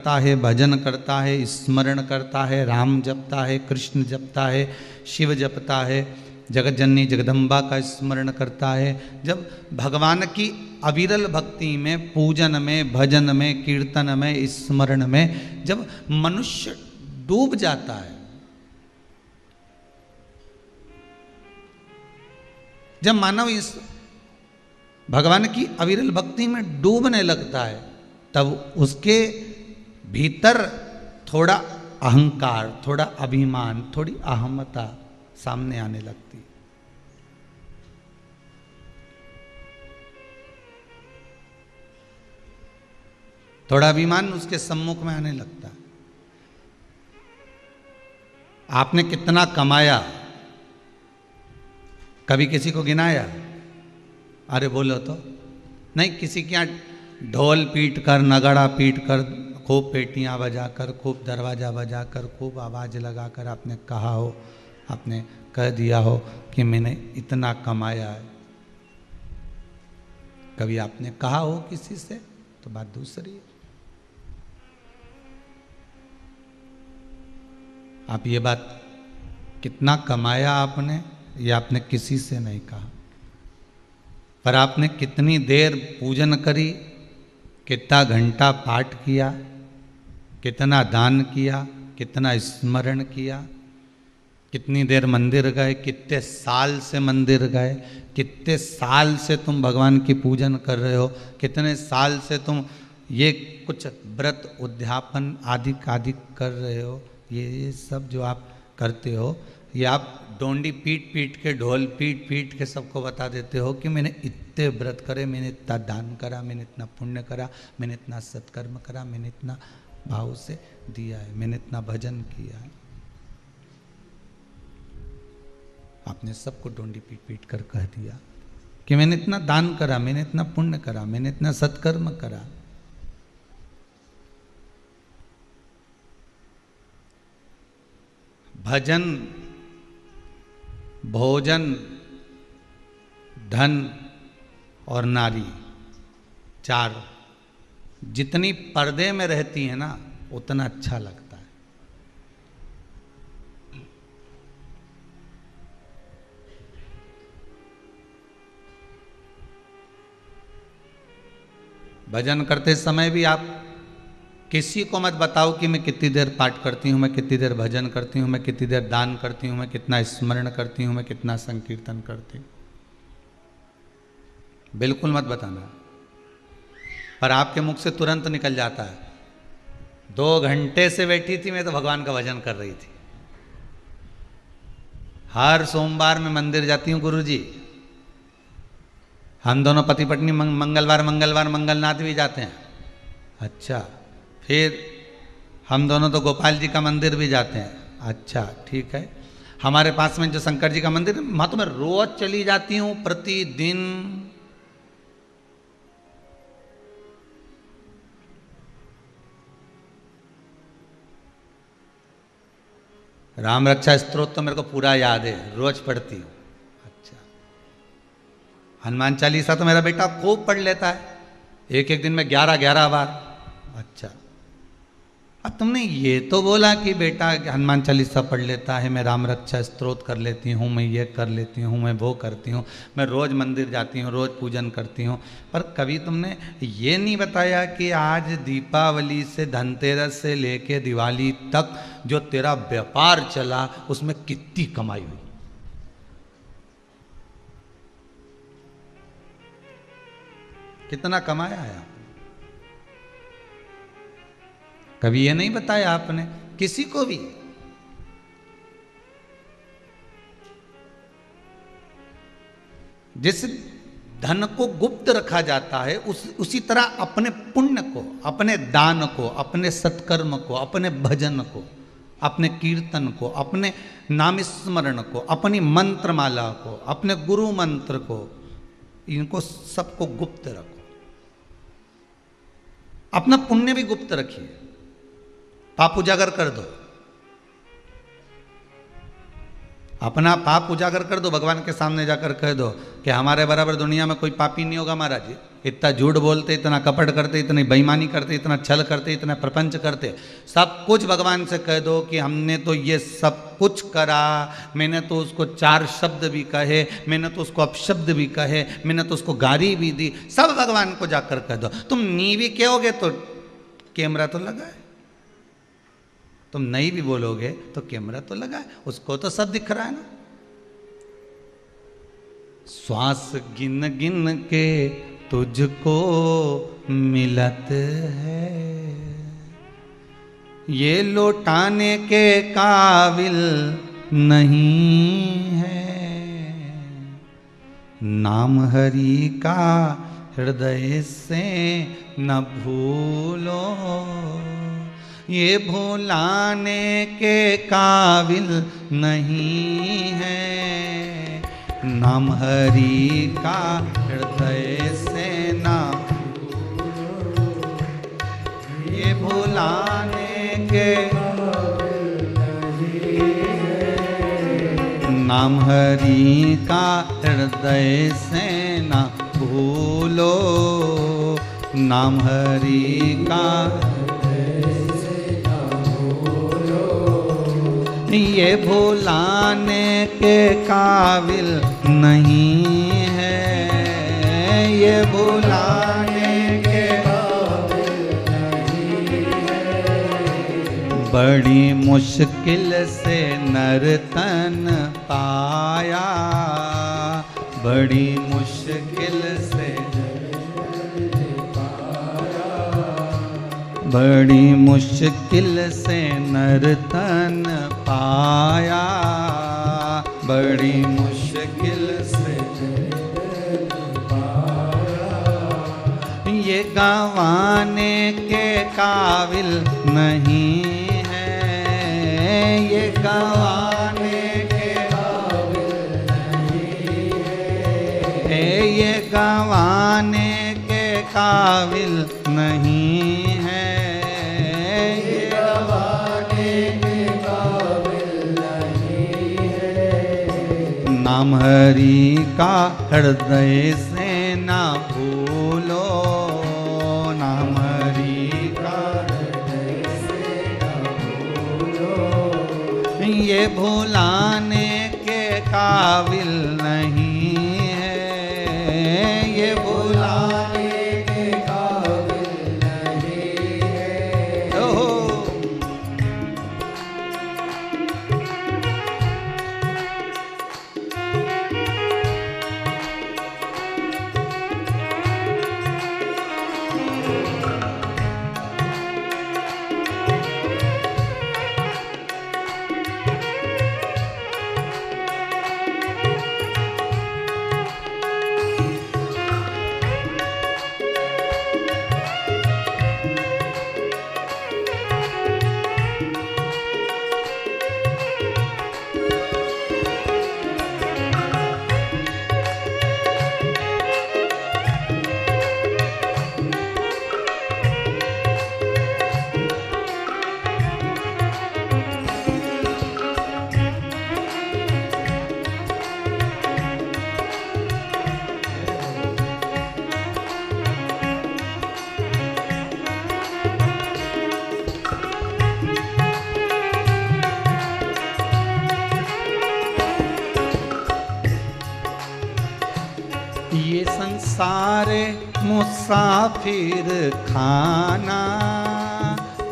करता है, भजन करता है, स्मरण करता है, राम जपता है, कृष्ण जपता है, शिव जपता है, जगत जननी जगदम्बा का स्मरण करता है, जब भगवान की अविरल भक्ति में, पूजन में, भजन में, कीर्तन में, स्मरण में जब मनुष्य डूब जाता है, जब मानव इस भगवान की अविरल भक्ति में डूबने लगता है, तब उसके भीतर थोड़ा अहंकार, थोड़ा अभिमान, थोड़ी अहमता सामने आने लगती है। थोड़ा अभिमान उसके सम्मुख में आने लगता है। आपने कितना कमाया, कभी किसी को गिनाया? अरे बोलो तो नहीं। किसी के यहाँ ढोल पीट कर, नगाड़ा पीट कर, खूब पेटियां बजाकर, खूब दरवाज़ा बजाकर, खूब आवाज़ लगाकर आपने कहा हो, आपने कह दिया हो कि मैंने इतना कमाया है। कभी आपने कहा हो किसी से तो बात दूसरी है। आप ये बात कितना कमाया आपने, ये आपने किसी से नहीं कहा, पर आपने कितनी देर पूजन करी, कितना घंटा पाठ किया, कितना दान किया, कितना स्मरण किया, कितनी देर मंदिर गए, कितने साल से मंदिर गए, कितने साल से तुम भगवान की पूजन कर रहे हो, कितने साल से तुम ये कुछ व्रत उद्यापन आदि आदि कर रहे हो। ये सब जो आप करते हो, ये आप डोंडी पीट पीट के, ढोल पीट पीट के सबको बता देते हो कि मैंने इतने व्रत करे, मैंने इतना दान करा, मैंने इतना पुण्य करा, मैंने इतना सत्कर्म करा, मैंने इतना भाव से दिया है, मैंने इतना भजन किया है। आपने सबको डोंडी पीट पीट कर कह दिया कि मैंने इतना दान करा, मैंने इतना पुण्य करा, मैंने इतना सत्कर्म करा। भजन, भोजन, धन और नारी, चार जितनी पर्दे में रहती है ना, उतना अच्छा लगता है। भजन करते समय भी आप किसी को मत बताओ कि मैं कितनी देर पाठ करती हूँ, मैं कितनी देर भजन करती हूँ, मैं कितनी देर दान करती हूँ, मैं कितना स्मरण करती हूँ, मैं कितना संकीर्तन करती हूँ। बिल्कुल मत बताना। पर आपके मुख से तुरंत निकल जाता है, 2 घंटे से बैठी थी मैं तो भगवान का भजन कर रही थी। हर सोमवार में मंदिर जाती हूँ गुरुजी। हम दोनों पति पत्नी मंगलवार मंगलनाथ भी जाते हैं। अच्छा, फिर हम दोनों तो गोपाल जी का मंदिर भी जाते हैं। अच्छा ठीक है। हमारे पास में जो शंकर जी का मंदिर है, वहां तो मैं रोज चली जाती हूँ, प्रतिदिन। राम रक्षा स्तोत्र तो मेरे को पूरा याद है, रोज पढ़ती हूँ। अच्छा, हनुमान चालीसा तो मेरा बेटा खूब पढ़ लेता है, एक एक दिन में 11 बार। अच्छा, अब तुमने ये तो बोला कि बेटा हनुमान चालीसा पढ़ लेता है, मैं राम रक्षा स्तोत्र कर लेती हूँ, मैं ये कर लेती हूँ, मैं वो करती हूँ, मैं रोज़ मंदिर जाती हूँ, रोज़ पूजन करती हूँ, पर कभी तुमने ये नहीं बताया कि आज दीपावली से धनतेरस से लेके दिवाली तक जो तेरा व्यापार चला, उसमें कितनी कमाई हुई। कितना कमाया है? कभी ये नहीं बताया आपने किसी को भी। जिस धन को गुप्त रखा जाता है, उसी तरह अपने पुण्य को, अपने दान को, अपने सत्कर्म को, अपने भजन को, अपने कीर्तन को, अपने नाम स्मरण को, अपनी मंत्रमाला को, अपने गुरु मंत्र को, इनको सबको गुप्त रखो। अपना पुण्य भी गुप्त रखिए, पाप उजागर कर दो। अपना पाप उजागर कर दो, भगवान के सामने जाकर कह दो कि हमारे बराबर दुनिया में कोई पापी नहीं होगा महाराज जी। इतना झूठ बोलते, इतना कपट करते, इतनी बेईमानी करते, इतना छल करते, इतना प्रपंच करते, सब कुछ भगवान से कह दो कि हमने तो ये सब कुछ करा, मैंने तो उसको 4 शब्द भी कहे, मैंने तो उसको अपशब्द भी कहे, मैंने तो उसको गाली भी दी, सब भगवान को जाकर कह दो। तुम नी भी कहोगे तो कैमरा तो लगा है, तुम नहीं भी बोलोगे तो कैमरा तो लगा है, उसको तो सब दिख रहा है ना। श्वास गिन गिन के तुझको मिलत है, ये लौटाने के काबिल नहीं है। नाम हरि का हृदय से न भूलो, ये भुलाने के काबिल नहीं है। नाम हरि का हृदय से ना भूलो, ये भुलाने के नाम हरि का हृदय से ना भूलो, नाम हरि का ये भुलाने के काबिल नहीं है, ये भुलाने के काबिल नहीं है। बड़ी मुश्किल से नर्तन पाया, बड़ी मुश्किल से बड़ी मुश्किल से नर्तन पाया, बड़ी मुश्किल से पाया। ये गंवाने के काबिल नहीं है, ये गंवाने के काबिल नहीं है, ये गंवाने के काबिल नहीं है। नाम हरि का हृदय से ना भूलो, नाम हरि का हृदय से ना भूलो, ये भुलाने के काबिल नहीं है, ये भुलाने के काबिल नहीं है। ओहो ये संसार मुसाफिर खाना,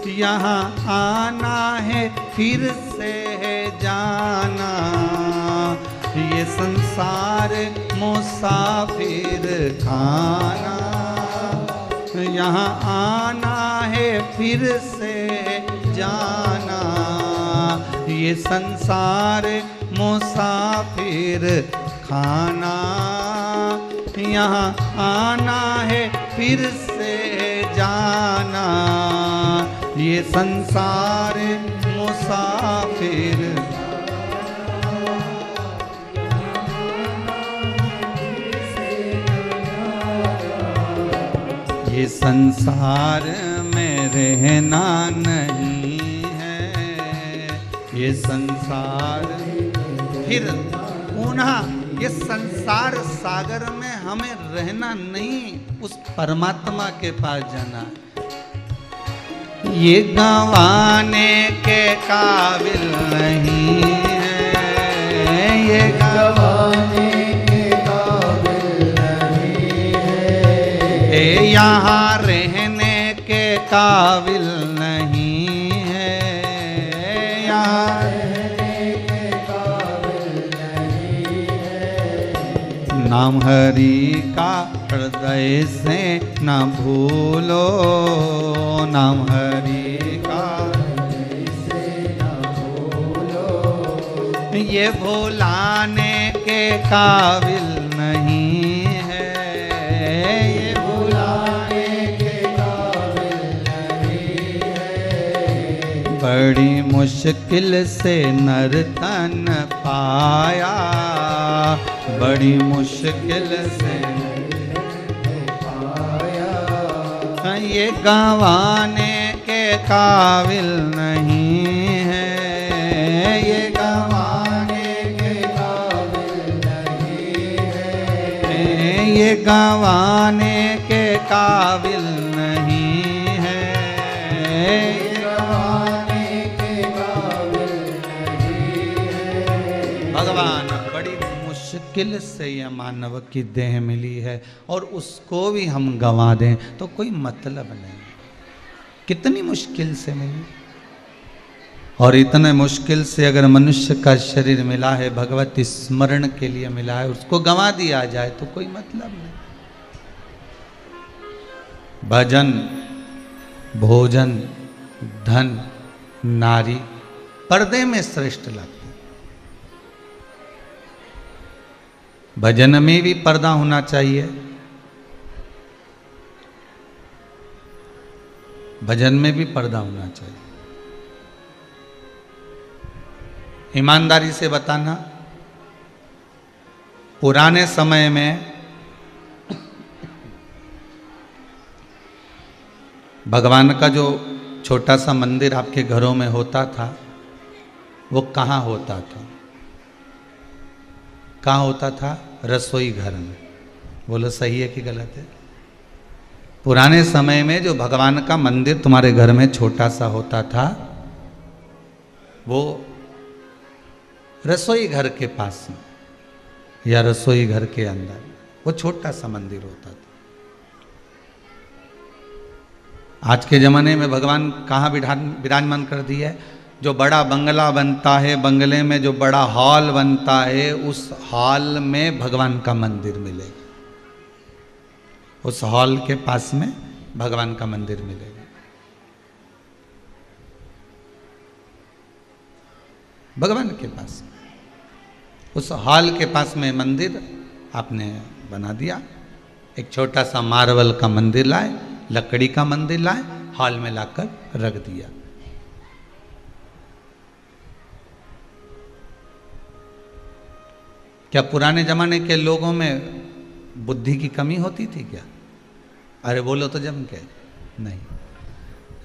यहाँ आना है फिर से है जाना। ये संसार मुसाफिर खाना, यहाँ आना है फिर से जाना। ये संसार मुसाफिर खाना, यहाँ आना है फिर से जाना। ये संसार मुसाफिर ये संसार में रहना नहीं है, ये संसार फिर पुनः ये संसार सागर में हमें रहना नहीं, उस परमात्मा के पास जाना। ये गंवाने के काबिल नहीं है, ये गंवाने के काबिल नहीं है, यहाँ रहने के काबिल नहीं है, यहाँ रहने के काबिल नहीं है। नाम हरि का हृदय से न भूलो, नाम हरि का हृदय से न भूलो, ये भुलाने के काबिल नहीं है, ये भुलाने के काबिल नहीं है। बड़ी मुश्किल से नर तन पाया, बड़ी मुश्किल से ये गंवाने के काबिल नहीं है, ये गंवाने के काबिल नहीं है, ये गंवाने के काबिल नहीं है, ये गंवाने के काबिल नहीं है। भगवान बड़ी मुश्किल से यह मानव की देह मिली है और उसको भी हम गंवा दें तो कोई मतलब नहीं। कितनी मुश्किल से मिली, और इतने मुश्किल से अगर मनुष्य का शरीर मिला है, भगवत स्मरण के लिए मिला है, उसको गंवा दिया जाए तो कोई मतलब नहीं। भजन, भोजन, धन, नारी पर्दे में श्रेष्ठ लगते। भजन में भी पर्दा होना चाहिए, भजन में भी पर्दा होना चाहिए। ईमानदारी से बताना, पुराने समय में भगवान का जो छोटा सा मंदिर आपके घरों में होता था, वो कहाँ होता था? कहाँ होता था? रसोई घर में। बोलो सही है कि गलत है? पुराने समय में जो भगवान का मंदिर तुम्हारे घर में छोटा सा होता था, वो रसोई घर के पास में या रसोई घर के अंदर वो छोटा सा मंदिर होता था। आज के जमाने में भगवान कहाँ विराजमान कर दिया है? जो बड़ा बंगला बनता है, बंगले में जो बड़ा हॉल बनता है, उस हॉल में भगवान का मंदिर मिलेगा, उस हॉल के पास में भगवान का मंदिर मिलेगा। भगवान के पास, उस हॉल के पास में मंदिर आपने बना दिया। एक छोटा सा मार्बल का मंदिर लाए, लकड़ी का मंदिर लाए, हॉल में लाकर रख दिया। क्या पुराने जमाने के लोगों में बुद्धि की कमी होती थी क्या? अरे बोलो तो जम के नहीं।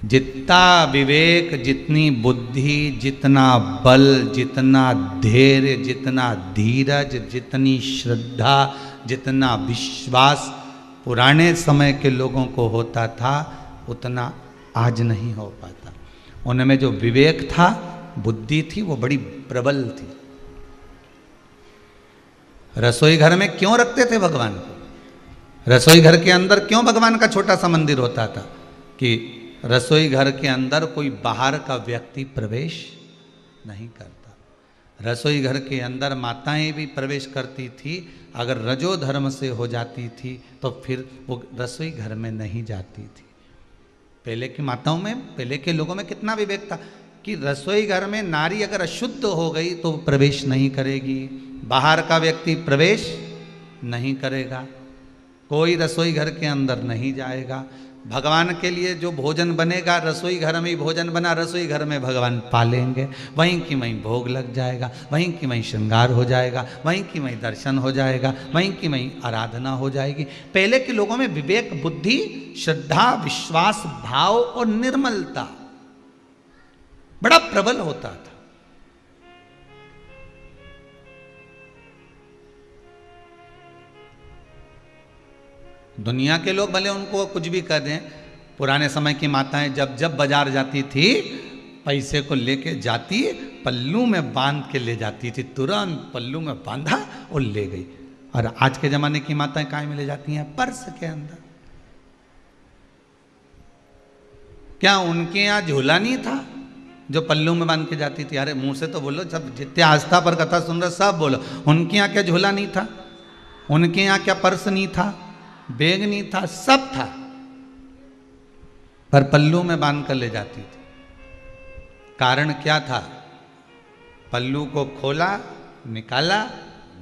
जितना विवेक, जितनी बुद्धि, जितना बल, जितना धैर्य, जितना धीरज, जितनी श्रद्धा, जितना विश्वास पुराने समय के लोगों को होता था, उतना आज नहीं हो पाता। उनमें जो विवेक था, बुद्धि थी, वो बड़ी प्रबल थी। रसोई घर में क्यों रखते थे भगवान को? रसोई घर के अंदर क्यों भगवान का छोटा सा मंदिर होता था? कि रसोई घर के अंदर कोई बाहर का व्यक्ति प्रवेश नहीं करता। रसोई घर के अंदर माताएं भी प्रवेश करती थी। अगर रजो धर्म से हो जाती थी तो फिर वो रसोई घर में नहीं जाती थी। पहले की माताओं में, पहले के लोगों में कितना विवेक था कि रसोई घर में नारी अगर अशुद्ध हो गई तो प्रवेश नहीं करेगी, बाहर का व्यक्ति प्रवेश नहीं करेगा, कोई रसोई घर के अंदर नहीं जाएगा। भगवान के लिए जो भोजन बनेगा, रसोई घर में ही भोजन बना, रसोई घर में भगवान पालेंगे, वहीं की वहीं भोग लग जाएगा, वहीं की वहीं श्रृंगार हो जाएगा, वहीं की वहीं दर्शन हो जाएगा, वहीं की वहीं आराधना हो जाएगी। पहले के लोगों में विवेक, बुद्धि, श्रद्धा, विश्वास, भाव और निर्मलता बड़ा प्रबल होता था। दुनिया के लोग भले उनको कुछ भी कर दें, पुराने समय की माताएं जब जब बाजार जाती थी पैसे को लेके जाती, पल्लू में बांध के ले जाती थी, तुरंत पल्लू में बांधा और ले गई। और आज के जमाने की माताएं कहाँ में ले जाती हैं? पर्स के अंदर। क्या उनके यहाँ झोला नहीं था जो पल्लू में बांध के जाती थी? अरे मुंह से तो बोलो, सब जितने आस्था पर कथा सुन रहे सब बोलो। उनके यहाँ क्या झोला नहीं था? उनके यहाँ क्या पर्स नहीं था? बैग नहीं था? सब था, पर पल्लू में बांध कर ले जाती थी। कारण क्या था? पल्लू को खोला, निकाला,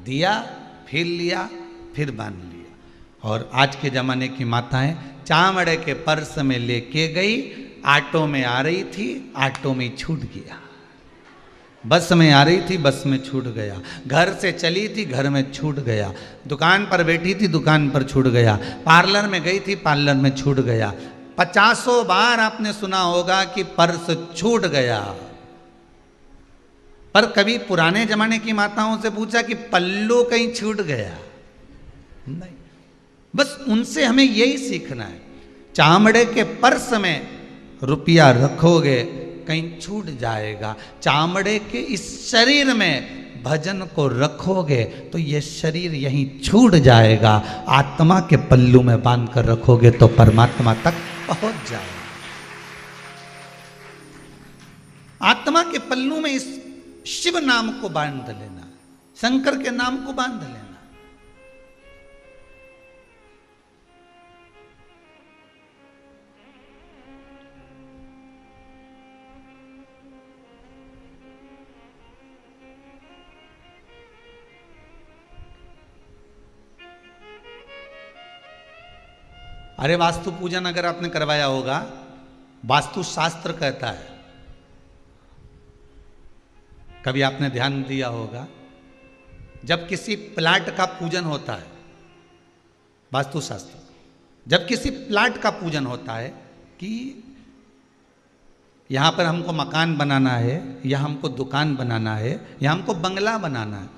दिया, फिर लिया, फिर बांध लिया। और आज के जमाने की माताएं चामड़े के पर्स में लेके गई, ऑटो में आ रही थी, ऑटो में छूट गया। बस में आ रही थी, बस में छूट गया। घर से चली थी, घर में छूट गया। दुकान पर बैठी थी, दुकान पर छूट गया। पार्लर में गई थी, पार्लर में छूट गया। 50 बार आपने सुना होगा कि पर्स छूट गया, पर कभी पुराने जमाने की माताओं से पूछा कि पल्लू कहीं छूट गया? नहीं। बस उनसे हमें यही सीखना है। चामड़े के पर्स में रुपया रखोगे कहीं छूट जाएगा। चामड़े के इस शरीर में भजन को रखोगे तो ये शरीर यहीं छूट जाएगा। आत्मा के पल्लू में बांध कर रखोगे तो परमात्मा तक पहुंच जाएगा। आत्मा के पल्लू में इस शिव नाम को बांध लेना, शंकर के नाम को बांध लेना। अरे वास्तु पूजन अगर आपने करवाया होगा, वास्तु शास्त्र कहता है, कभी आपने ध्यान दिया होगा, जब किसी प्लाट का पूजन होता है, वास्तु शास्त्र, जब किसी प्लाट का पूजन होता है कि यहां पर हमको मकान बनाना है, या हमको दुकान बनाना है, या हमको बंगला बनाना है,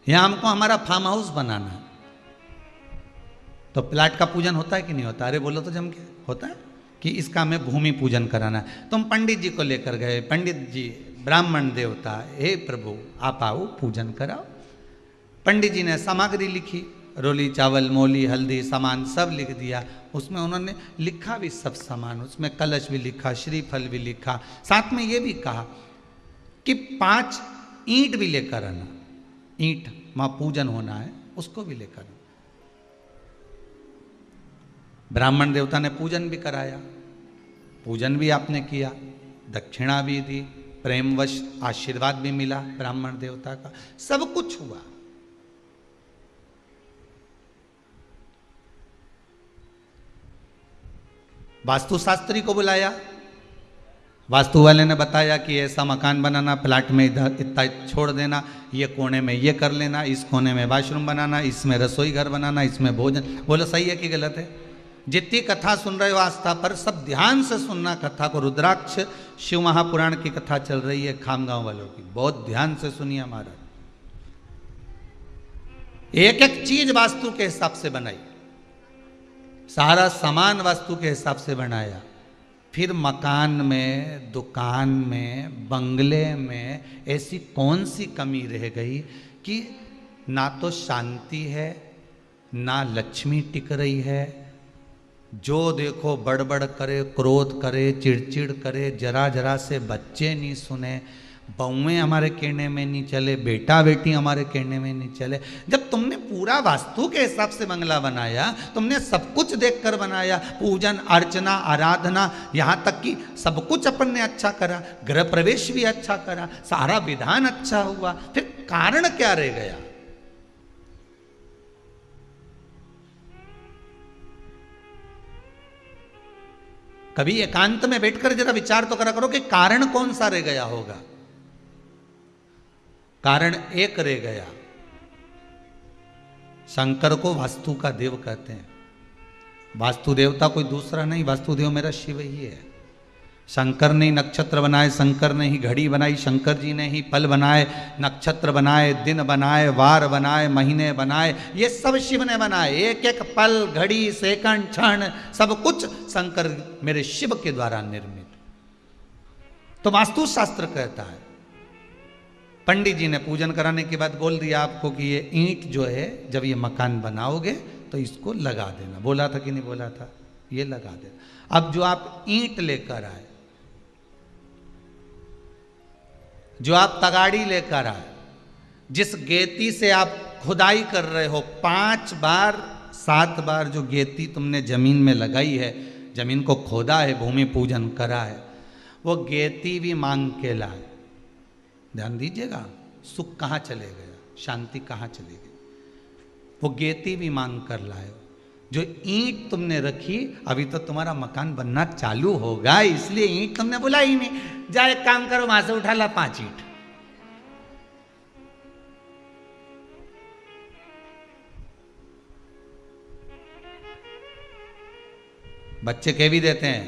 या हमको हमारा फार्म हाउस बनाना है, तो प्लाट का पूजन होता है कि नहीं होता? अरे बोलो तो जम के होता है कि इसका हमें भूमि पूजन कराना है। तुम पंडित जी को लेकर गए, पंडित जी ब्राह्मण देवता, हे प्रभु आप आओ पूजन कराओ। पंडित जी ने सामग्री लिखी, रोली, चावल, मोली, हल्दी, सामान सब लिख दिया। उसमें उन्होंने लिखा भी सब सामान, उसमें कलश भी लिखा, श्रीफल भी लिखा, साथ में ये भी कहा कि 5 ईंट भी लेकर आना, ईंट वहाँ पूजन होना है उसको भी लेकर आना। ब्राह्मण देवता ने पूजन भी कराया, पूजन भी आपने किया, दक्षिणा भी दी, प्रेमवश आशीर्वाद भी मिला ब्राह्मण देवता का, सब कुछ हुआ। वास्तुशास्त्री को बुलाया, वास्तु वाले ने बताया कि ऐसा मकान बनाना, प्लाट में इधर इतना छोड़ देना, ये कोने में ये कर लेना, इस कोने में वॉशरूम बनाना, इसमें रसोई घर बनाना, इसमें भोजन। बोलो सही है कि गलत है? जितनी कथा सुन रहे हो आस्था पर, सब ध्यान से सुनना कथा को। रुद्राक्ष शिव महापुराण की कथा चल रही है खामगांव वालों की, बहुत ध्यान से सुनिए हमारा। एक एक चीज वास्तु के हिसाब से बनाई, सारा सामान वास्तु के हिसाब से बनाया। फिर मकान में, दुकान में, बंगले में ऐसी कौन सी कमी रह गई कि ना तो शांति है, ना लक्ष्मी टिक रही है, जो देखो बड़बड़ करे, क्रोध करे, चिड़चिड़ करे, जरा जरा से बच्चे नहीं सुने, बहुएं हमारे कहने में नहीं चले, बेटा बेटी हमारे कहने में नहीं चले। जब तुमने पूरा वास्तु के हिसाब से बंगला बनाया, तुमने सब कुछ देखकर बनाया, पूजन अर्चना आराधना, यहाँ तक कि सब कुछ अपन ने अच्छा करा, गृह प्रवेश भी अच्छा करा, सारा विधान अच्छा हुआ, फिर कारण क्या रह गया? कभी एकांत में बैठकर जरा विचार तो करा करो कि कारण कौन सा रह गया होगा। कारण एक रह गया, शंकर को वास्तु का देव कहते हैं। वास्तु देवता कोई दूसरा नहीं, वास्तुदेव मेरा शिव ही है। शंकर ने ही नक्षत्र बनाए, शंकर ने ही घड़ी बनाई, शंकर जी ने ही पल बनाए, नक्षत्र बनाए, दिन बनाए, वार बनाए, महीने बनाए, ये सब शिव ने बनाए। एक एक पल, घड़ी, सेकंड, क्षण, सब कुछ शंकर मेरे शिव के द्वारा निर्मित। तो वास्तु शास्त्र कहता है, पंडित जी ने पूजन कराने के बाद बोल दिया आपको कि ये ईंट जो है जब ये मकान बनाओगे तो इसको लगा देना। बोला था कि नहीं बोला था? ये लगा देना। अब जो आप ईंट लेकर आए, जो आप तगाड़ी लेकर आए, जिस गेती से आप खुदाई कर रहे हो, 5 बार 7 बार जो गेती तुमने जमीन में लगाई है, जमीन को खोदा है, भूमि पूजन करा है, वो गेती भी मांग के लाए। ध्यान दीजिएगा, सुख कहाँ चले गया, शांति कहाँ चली गई, वो गेती भी मांग कर लाए। जो ईंट तुमने रखी, अभी तो तुम्हारा मकान बनना चालू होगा, इसलिए ईंट तुमने बुलाई नहीं। जा एक काम करो, वहां से उठा ला 5 ईंट। बच्चे कह भी देते हैं,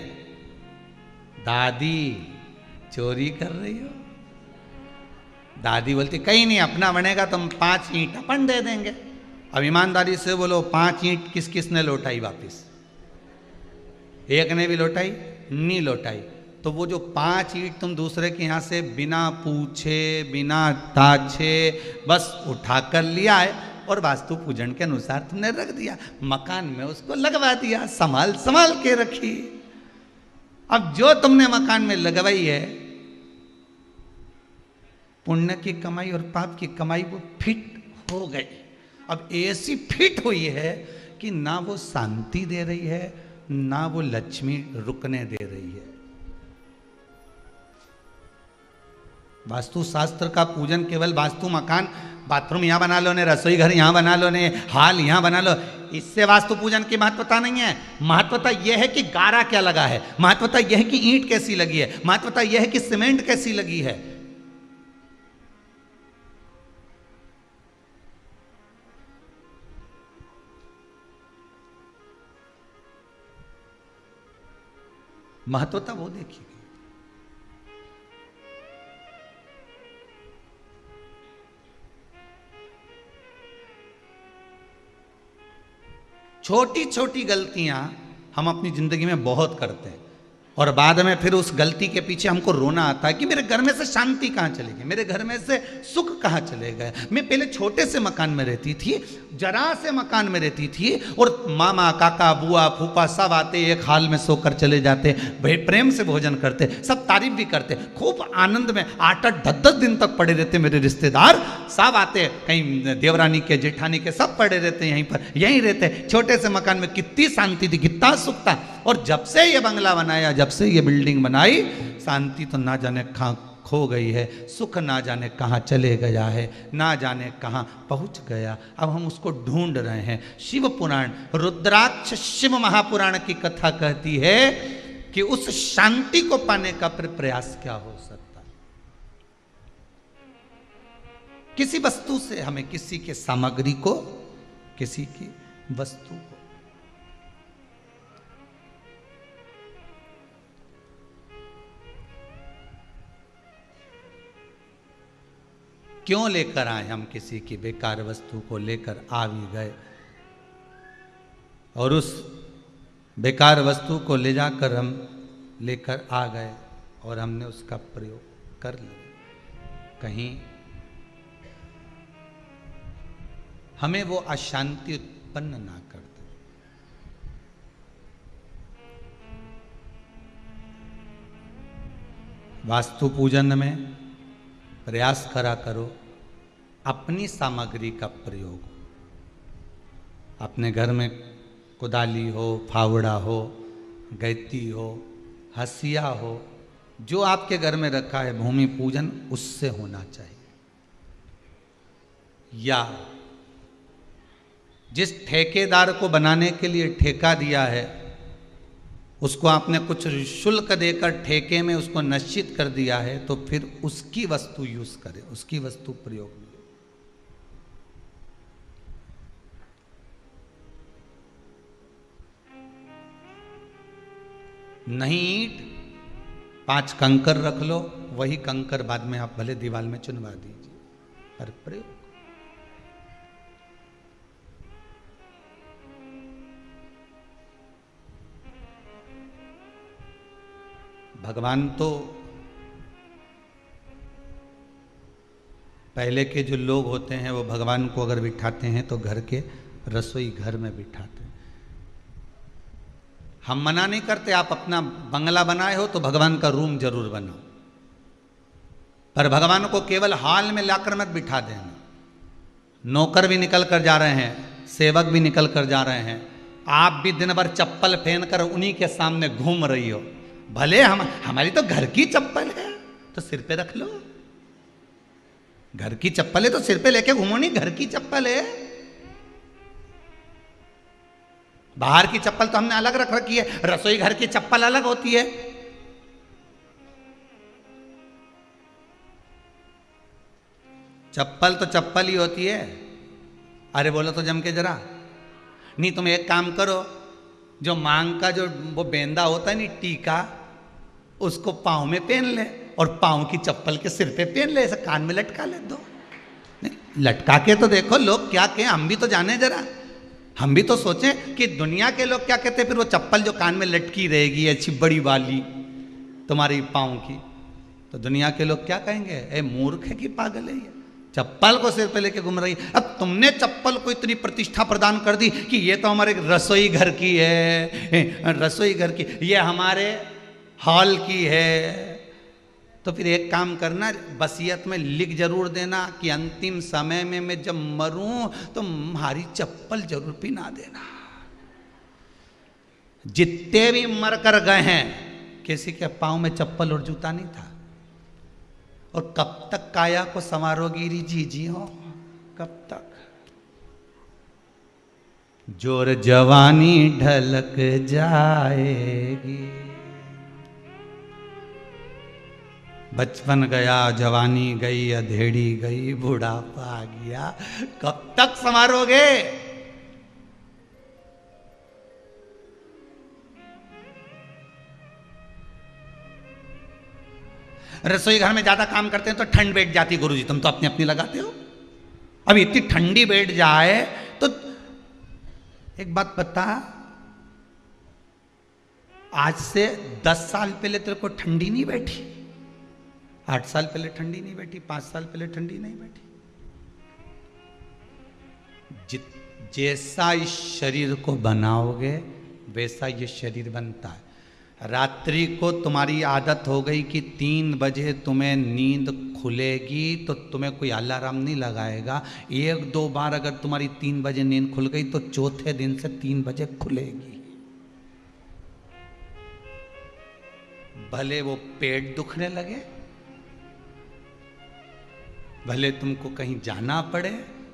दादी चोरी कर रही हो। दादी बोलती कहीं नहीं, अपना बनेगा, तुम 5 ईंट अपन दे देंगे। अब ईमानदारी से बोलो, 5 ईंट किस किस ने लौटाई वापिस? एक ने भी लौटाई नहीं लौटाई। तो वो जो 5 ईंट तुम दूसरे के यहाँ से बिना पूछे, बिना ताछे बस उठा कर लिया है और वास्तु पूजन के अनुसार तुमने रख दिया, मकान में उसको लगवा दिया, संभाल संभाल के रखी। अब जो तुमने मकान में लगवाई है, पुण्य की कमाई और पाप की कमाई वो फिट हो गई। अब ऐसी फिट हुई है कि ना वो शांति दे रही है, ना वो लक्ष्मी रुकने दे रही है। वास्तु शास्त्र का पूजन केवल वास्तु मकान, बाथरूम यहां बना लो ने, रसोई घर यहां बना लो ने, हाल यहां बना लो, इससे वास्तु पूजन की महत्वता नहीं है। महत्वता यह है कि गारा क्या लगा है, महत्वता यह है कि ईंट कैसी लगी है, महत्वता यह है कि सीमेंट कैसी लगी है। महत्वता वो देखिए। छोटी छोटी गलतियां हम अपनी जिंदगी में बहुत करते हैं और बाद में फिर उस गलती के पीछे हमको रोना आता है कि मेरे घर में से शांति कहाँ चली गई, मेरे घर में से सुख कहाँ चले गए। मैं पहले छोटे से मकान में रहती थी, जरा से मकान में रहती थी और मामा, काका, बुआ, फूफा सब आते, एक हाल में सोकर चले जाते, प्रेम से भोजन करते, सब तारीफ भी करते, खूब आनंद में 8-8, 10-10 दिन तक पड़े रहते। मेरे रिश्तेदार सब आते, कहीं देवरानी के, जेठानी के, सब पड़े रहते, यहीं पर यहीं रहते। छोटे से मकान में कितनी शांति थी, कितना सुख था। और जब से ये बंगला बनाया, जब से ये बिल्डिंग बनाई, शांति तो ना जाने कहाँ खो गई है, सुख ना जाने कहाँ चले गया है, ना जाने कहाँ पहुँच गया। अब हम उसको ढूंढ रहे हैं। शिव पुराण, रुद्राक्ष शिव महापुराण की कथा कहती है कि उस शांति को पाने का प्रयास क्या हो सकता है। किसी वस्तु से हमें, किसी के सामग्री को, किसी की वस्तु को, क्यों लेकर आए हम किसी की बेकार वस्तु को लेकर आ भी गए और उस बेकार वस्तु को ले जाकर हम लेकर आ गए और हमने उसका प्रयोग कर लिया। कहीं हमें वो अशांति उत्पन्न ना कर दे। वास्तु पूजन में प्रयास करा करो अपनी सामग्री का प्रयोग। अपने घर में कुदाली हो, फावड़ा हो, गैती हो, हसिया हो, जो आपके घर में रखा है, भूमि पूजन उससे होना चाहिए। या जिस ठेकेदार को बनाने के लिए ठेका दिया है, उसको आपने कुछ शुल्क देकर ठेके में उसको निश्चित कर दिया है, तो फिर उसकी वस्तु यूज करें, उसकी वस्तु प्रयोग में। नहीं ईंट 5 कंकर रख लो, वही कंकर बाद में आप भले दीवार में चुनवा दीजिए, पर प्रयोग। भगवान तो पहले के जो लोग होते हैं वो भगवान को अगर बिठाते हैं तो घर के रसोई घर में बिठाते हैं। हम मना नहीं करते, आप अपना बंगला बनाए हो तो भगवान का रूम जरूर बनाओ, पर भगवान को केवल हॉल में लाकर मत बिठा देना। नौकर भी निकल कर जा रहे हैं, सेवक भी निकल कर जा रहे हैं, आप भी दिन भर चप्पल पहन कर उन्हीं के सामने घूम रही हो। भले हमारी तो घर की चप्पल है तो सिर पे रख लो, घर की चप्पल है तो सिर पे लेके घूमो, नहीं घर की चप्पल है। बाहर की चप्पल तो हमने अलग रख रखी है, रसोई घर की चप्पल अलग होती है। चप्पल तो चप्पल ही होती है। अरे बोलो तो जम के जरा। नहीं तुम एक काम करो, जो मांग का जो वो बेंदा होता है नहीं, टीका, उसको पाँव में पहन ले और पाँव की चप्पल के सिर पे पहन ले, ऐसे कान में लटका ले दो। नहीं लटका के तो देखो लोग क्या कहें, हम भी तो जाने जरा, हम भी तो सोचें कि दुनिया के लोग क्या कहते हैं। फिर वो चप्पल जो कान में लटकी रहेगी अच्छी बड़ी वाली तुम्हारी पाँव की, तो दुनिया के लोग क्या कहेंगे, ए मूर्ख है कि पागल है ये, चप्पल को सिर पे लेके घूम रही। अब तुमने चप्पल को इतनी प्रतिष्ठा प्रदान कर दी कि ये तो हमारे रसोई घर की है, रसोई घर की, ये हमारे हॉल की है। तो फिर एक काम करना, वसीयत में लिख जरूर देना कि अंतिम समय में मैं जब मरूं तो हमारी चप्पल जरूर पहना देना। जितने भी मर कर गए हैं किसी के पांव में चप्पल और जूता नहीं था। और कब तक काया को संवारोगी री जी हो, कब तक? जोर जवानी ढलक जाएगी, बचपन गया जवानी गई अधेड़ी गई बुढ़ापा आ गया, कब तक संवारोगे? रसोई घर में ज्यादा काम करते हैं तो ठंड बैठ जाती, गुरुजी तुम तो अपनी अपनी लगाते हो। अब इतनी ठंडी बैठ जाए तो एक बात बता, आज से 10 साल पहले तेरे को ठंडी नहीं बैठी, 8 साल पहले ठंडी नहीं बैठी, 5 साल पहले ठंडी नहीं बैठी। जैसा इस शरीर को बनाओगे वैसा ये शरीर बनता है। रात्रि को तुम्हारी आदत हो गई कि 3 बजे तुम्हें नींद खुलेगी तो तुम्हें कोई अलार्म नहीं लगाएगा। 1-2 बार अगर तुम्हारी 3 बजे नींद खुल गई तो चौथे दिन से 3 बजे खुलेगी। भले वो पेट दुखने लगे, भले तुमको कहीं जाना पड़े,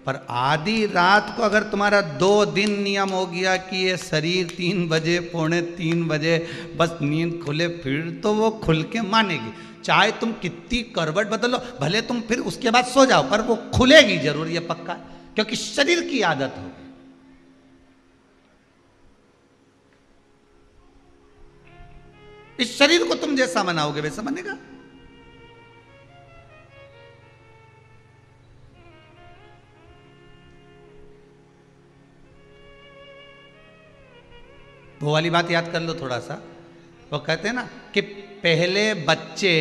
पर आधी रात को अगर तुम्हारा 2 दिन नियम हो गया कि ये शरीर 3 बजे 2:45 बजे बस नींद खुले, फिर तो वो खुल के मानेगी। चाहे तुम कितनी करवट बदलो, भले तुम फिर उसके बाद सो जाओ, पर वो खुलेगी जरूर, ये पक्का, क्योंकि शरीर की आदत हो गई। इस शरीर को तुम जैसा बनाओगे वैसा बनेगा। वो वाली बात याद कर लो थोड़ा सा। वो कहते हैं ना कि पहले बच्चे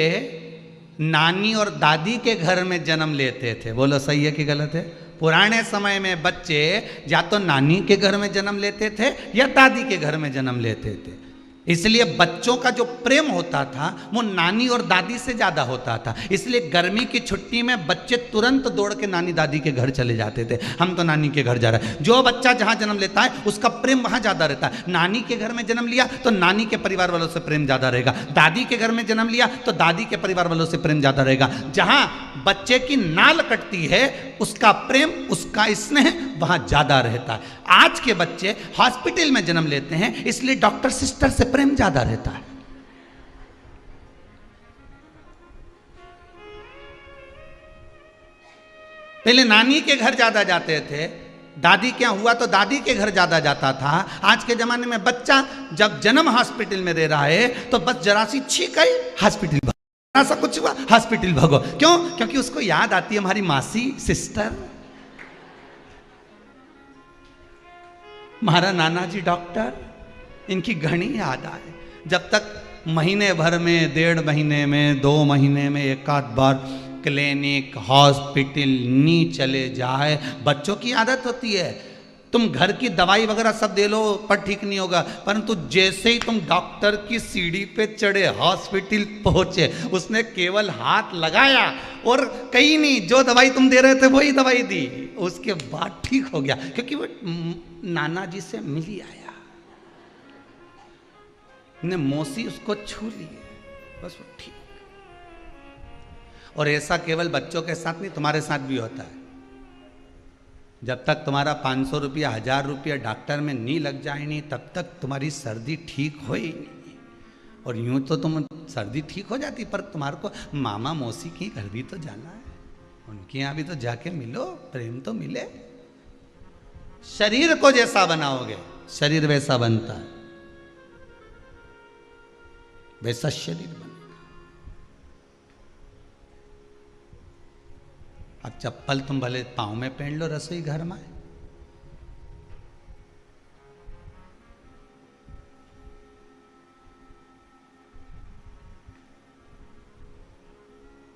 नानी और दादी के घर में जन्म लेते थे। बोलो सही है कि गलत है? पुराने समय में बच्चे या तो नानी के घर में जन्म लेते थे या दादी के घर में जन्म लेते थे। इसलिए बच्चों का जो प्रेम होता था वो नानी और दादी से ज्यादा होता था। इसलिए गर्मी की छुट्टी में बच्चे तुरंत दौड़ के नानी दादी के घर चले जाते थे, हम तो नानी के घर जा रहे हैं। जो बच्चा जहां जन्म लेता है उसका प्रेम वहां ज्यादा रहता है। नानी के घर में जन्म लिया तो नानी के परिवार वालों से प्रेम ज्यादा रहेगा, दादी के घर में जन्म लिया तो दादी के परिवार वालों से प्रेम ज्यादा रहेगा। जहां बच्चे की नाल कटती है उसका प्रेम, उसका स्नेह वहां ज्यादा रहता है। आज के बच्चे हॉस्पिटल में जन्म लेते हैं इसलिए डॉक्टर सिस्टर से प्रेम ज्यादा रहता है। पहले नानी के घर ज्यादा जाते थे, दादी क्या हुआ तो दादी के घर ज्यादा जाता था। आज के जमाने में बच्चा जब जन्म हॉस्पिटल में दे रहा है तो बस जरा सी छींक आई हॉस्पिटल भागो, ऐसा कुछ हुआ हॉस्पिटल भागो। क्यों? क्योंकि उसको याद आती है हमारी मासी, सिस्टर, हमारा नाना जी डॉक्टर, इनकी घनी याद आए। जब तक महीने भर में, 1.5 महीने में, 2 महीने में एक आध बार क्लिनिक हॉस्पिटल नहीं चले जाए, बच्चों की आदत होती है। तुम घर की दवाई वगैरह सब दे लो पर ठीक नहीं होगा, परंतु जैसे ही तुम डॉक्टर की सीढ़ी पे चढ़े, हॉस्पिटल पहुंचे, उसने केवल हाथ लगाया और कहीं नहीं, जो दवाई तुम दे रहे थे वही दवाई दी, उसके बाद ठीक हो गया, क्योंकि वो नाना जी से मिल ही आया, ने मौसी उसको छू ली, बस वो ठीक। और ऐसा केवल बच्चों के साथ नहीं, तुम्हारे साथ भी होता है। जब तक तुम्हारा 500 रुपया, 1000 रुपया डॉक्टर में नहीं लग जाए नहीं, तब तक तुम्हारी सर्दी ठीक हो ही नहीं। और यूं तो तुम सर्दी ठीक हो जाती, पर तुम्हारे को मामा मौसी की घर भी तो जाना है, उनके यहाँ भी तो जाके मिलो, प्रेम तो मिले। शरीर को जैसा बनाओगे शरीर वैसा बनता है, वैसा शरीर बनेगा। अब चप्पल तुम भले पांव में पहन लो रसोई घर में,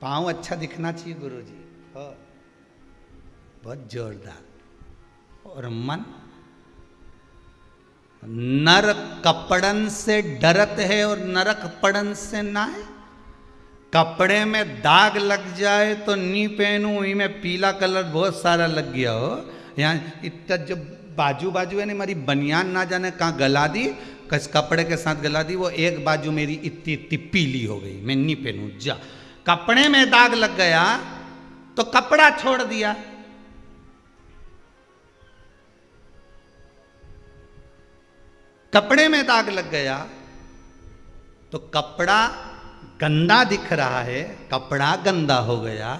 पांव अच्छा दिखना चाहिए गुरुजी, बहुत जोरदार। और मन, नर कपड़न से डरत है और नरक पड़न से ना है। कपड़े में दाग लग जाए तो नहीं पहनूं, में पीला कलर बहुत सारा लग गया हो, यहाँ इतना जो बाजू बाजू है ना, हमारी बनियान ना जाने कहाँ गला दी, किस कपड़े के साथ गला दी, वो एक बाजू मेरी इतनी इतनी पीली हो गई, मैं नहीं पहनूं। जा, कपड़े में दाग लग गया तो कपड़ा छोड़ दिया, कपड़े में दाग लग गया तो कपड़ा गंदा दिख रहा है, कपड़ा गंदा हो गया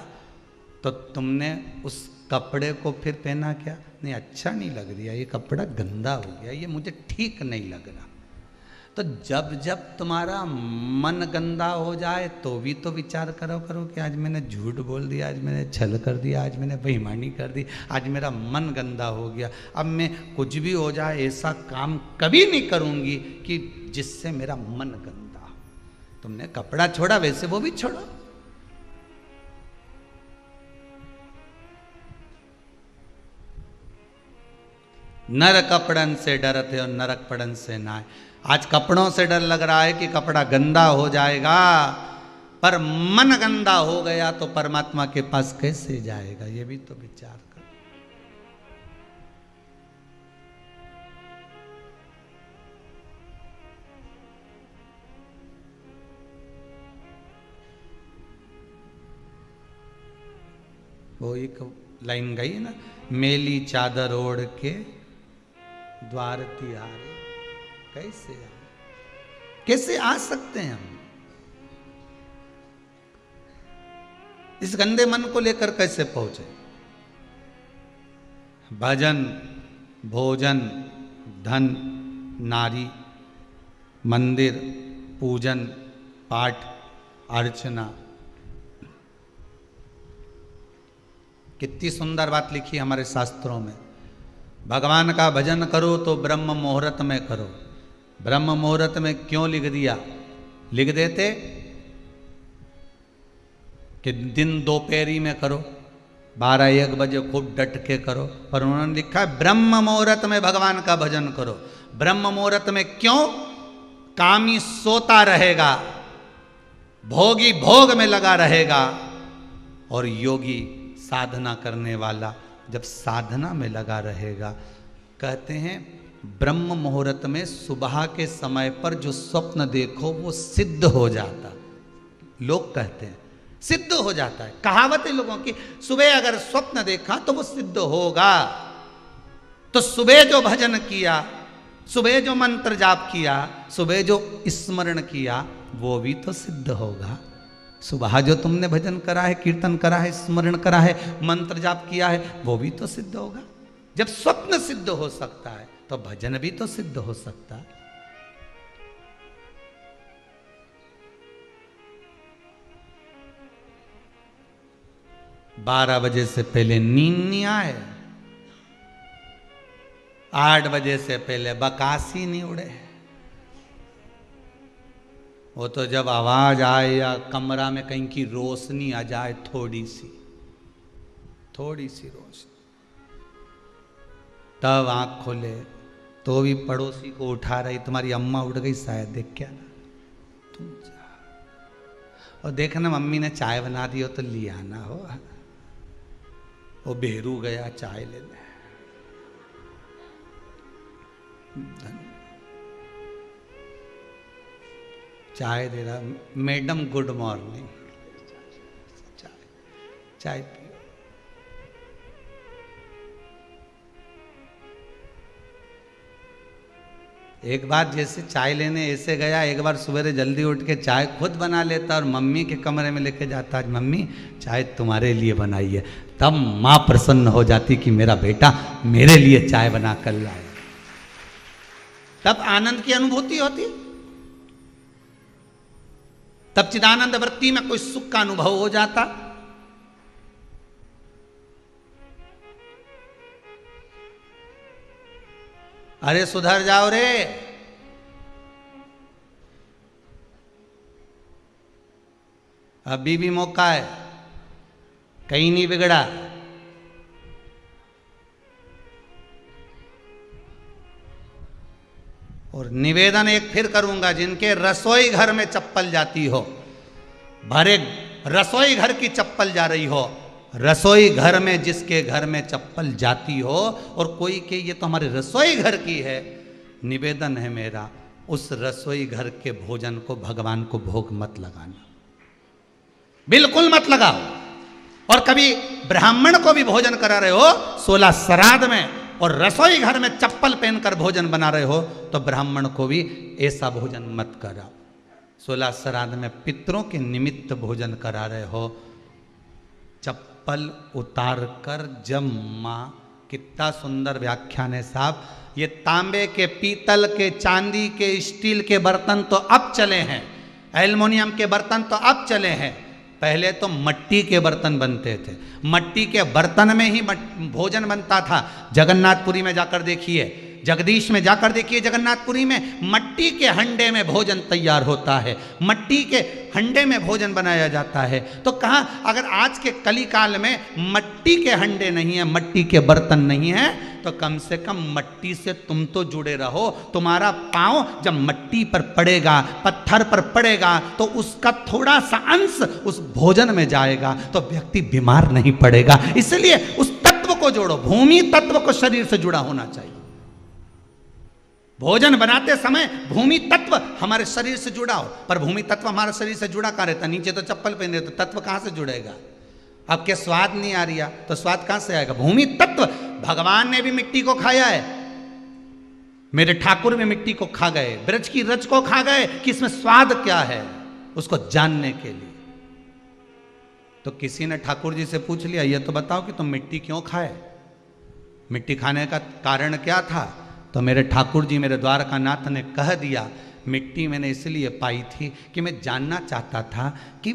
तो तुमने उस कपड़े को फिर पहना क्या? नहीं, अच्छा नहीं लग रहा, ये कपड़ा गंदा हो गया, ये मुझे ठीक नहीं लग रहा। तो जब जब तुम्हारा मन गंदा हो जाए तो भी तो विचार करो कि आज मैंने झूठ बोल दिया, आज मैंने छल कर दिया, आज मैंने बेईमानी कर दी, आज मेरा मन गंदा हो गया, अब मैं कुछ भी हो जाए ऐसा काम कभी नहीं करूंगी कि जिससे मेरा मन गंदा हो। तुमने कपड़ा छोड़ा, वैसे वो भी छोड़ो। नर कपड़न से डरते और नरक पड़न से ना। आज कपड़ों से डर लग रहा है कि कपड़ा गंदा हो जाएगा, पर मन गंदा हो गया तो परमात्मा के पास कैसे जाएगा? ये भी तो विचार कर। वो एक लाइन गई ना, मेली चादर ओढ़ के द्वार तिहारे, कैसे आ सकते हैं हम? इस गंदे मन को लेकर कैसे पहुंचे? भजन, भोजन, धन, नारी, मंदिर, पूजन, पाठ, अर्चना। कितनी सुंदर बात लिखी हमारे शास्त्रों में। भगवान का भजन करो तो ब्रह्म मुहूर्त में करो। ब्रह्म मुहूर्त में क्यों लिख दिया? लिख देते कि दिन दोपहरी में करो, 12-1 बजे खूब डट के करो, पर उन्होंने लिखा है ब्रह्म मुहूर्त में भगवान का भजन करो। ब्रह्म मुहूर्त में क्यों? कामी सोता रहेगा, भोगी भोग में लगा रहेगा, और योगी साधना करने वाला जब साधना में लगा रहेगा। कहते हैं ब्रह्म मुहूर्त में सुबह के समय पर जो स्वप्न देखो वो सिद्ध हो जाता। लोग कहते हैं सिद्ध हो जाता है, कहावत है लोगों की, सुबह अगर स्वप्न देखा तो वो सिद्ध होगा। तो सुबह जो भजन किया, सुबह जो मंत्र जाप किया, सुबह जो स्मरण किया, वो भी तो सिद्ध होगा। सुबह जो तुमने भजन करा है, कीर्तन करा है, स्मरण करा है, मंत्र जाप किया है, वो भी तो सिद्ध होगा। जब स्वप्न सिद्ध हो सकता है तो भजन भी तो सिद्ध हो सकता है। 12 बजे से पहले नींद नहीं आए, 8 बजे से पहले बकासी नहीं उड़े। वो तो जब आवाज आए या कमरा में कहीं की रोशनी आ जाए, थोड़ी सी रोशनी, तब आंख खोले तो भी पड़ोसी को उठा रही, तुम्हारी अम्मा उठ गई शायद, देख क्या ना तुम जा, और देखना मम्मी ने चाय बना दी हो तो लिया ना हो। वो बेरू गया चाय लेने, चाय दे रहा, मैडम गुड मॉर्निंग, चाय पियो। एक बार जैसे चाय लेने ऐसे गया, एक बार सवेरे जल्दी उठ के चाय खुद बना लेता और मम्मी के कमरे में लेके जाता, आज मम्मी चाय तुम्हारे लिए बनाई है। तब माँ प्रसन्न हो जाती कि मेरा बेटा मेरे लिए चाय बना कर लाया। तब आनंद की अनुभूति होती, तब चिदानंद वृत्ति में कोई सुख का अनुभव हो जाता। अरे सुधर जाओ रे, अभी भी मौका है, कहीं नहीं बिगड़ा। और निवेदन एक फिर करूंगा, जिनके रसोई घर में चप्पल जाती हो, भरे रसोई घर की चप्पल जा रही हो, रसोई घर में जिसके घर में चप्पल जाती हो और कोई के ये तो हमारे रसोई घर की है, निवेदन है मेरा, उस रसोई घर के भोजन को भगवान को भोग मत लगाना, बिल्कुल मत लगाओ। और कभी ब्राह्मण को भी भोजन करा रहे हो 16 श्राद्ध में और रसोई घर में चप्पल पहनकर भोजन बना रहे हो, तो ब्राह्मण को भी ऐसा भोजन मत कराओ। 16 श्राद्ध में पितरों के निमित्त भोजन करा रहे हो, चप्पल उतार कर जम्मा। कितना सुंदर व्याख्यान है साहब। ये तांबे के, पीतल के, चांदी के, स्टील के बर्तन तो अब चले हैं, एल्युमिनियम के बर्तन तो अब चले हैं, पहले तो मट्टी के बर्तन बनते थे। मट्टी के बर्तन में ही भोजन बनता था। जगन्नाथपुरी में जाकर देखिए, जगदीश में जाकर देखिए, जगन्नाथपुरी में मट्टी के हंडे में भोजन तैयार होता है, मट्टी के हंडे में भोजन बनाया जाता है। तो कहा अगर आज के कली काल में मट्टी के हंडे नहीं है, मट्टी के बर्तन नहीं है, तो कम से कम मट्टी से तुम तो जुड़े रहो। तुम्हारा पांव जब मट्टी पर पड़ेगा, पत्थर पर पड़ेगा, तो उसका थोड़ा सा अंश उस भोजन में जाएगा, तो व्यक्ति बीमार नहीं पड़ेगा। इसलिए उस तत्व को जोड़ो, भूमि तत्व को शरीर से जुड़ा होना चाहिए। भोजन बनाते समय भूमि तत्व हमारे शरीर से जुड़ा हो, पर भूमि तत्व हमारे शरीर से जुड़ा कहाँ रहता? नीचे तो चप्पल पहने, तो तत्व कहाँ से जुड़ेगा? अब क्या स्वाद नहीं आ रहा तो स्वाद कहाँ से आएगा? भूमि तत्व। भगवान ने भी मिट्टी को खाया है, मेरे ठाकुर में मिट्टी को खा गए, ब्रज की रज को खा गए कि इसमें स्वाद क्या है, उसको जानने के लिए। तो किसी ने ठाकुर जी से पूछ लिया, ये तो बताओ कि तुम मिट्टी क्यों खाए, मिट्टी खाने का कारण क्या था? तो मेरे ठाकुर जी, मेरे द्वारकानाथ ने कह दिया, मिट्टी मैंने इसलिए पाई थी कि मैं जानना चाहता था कि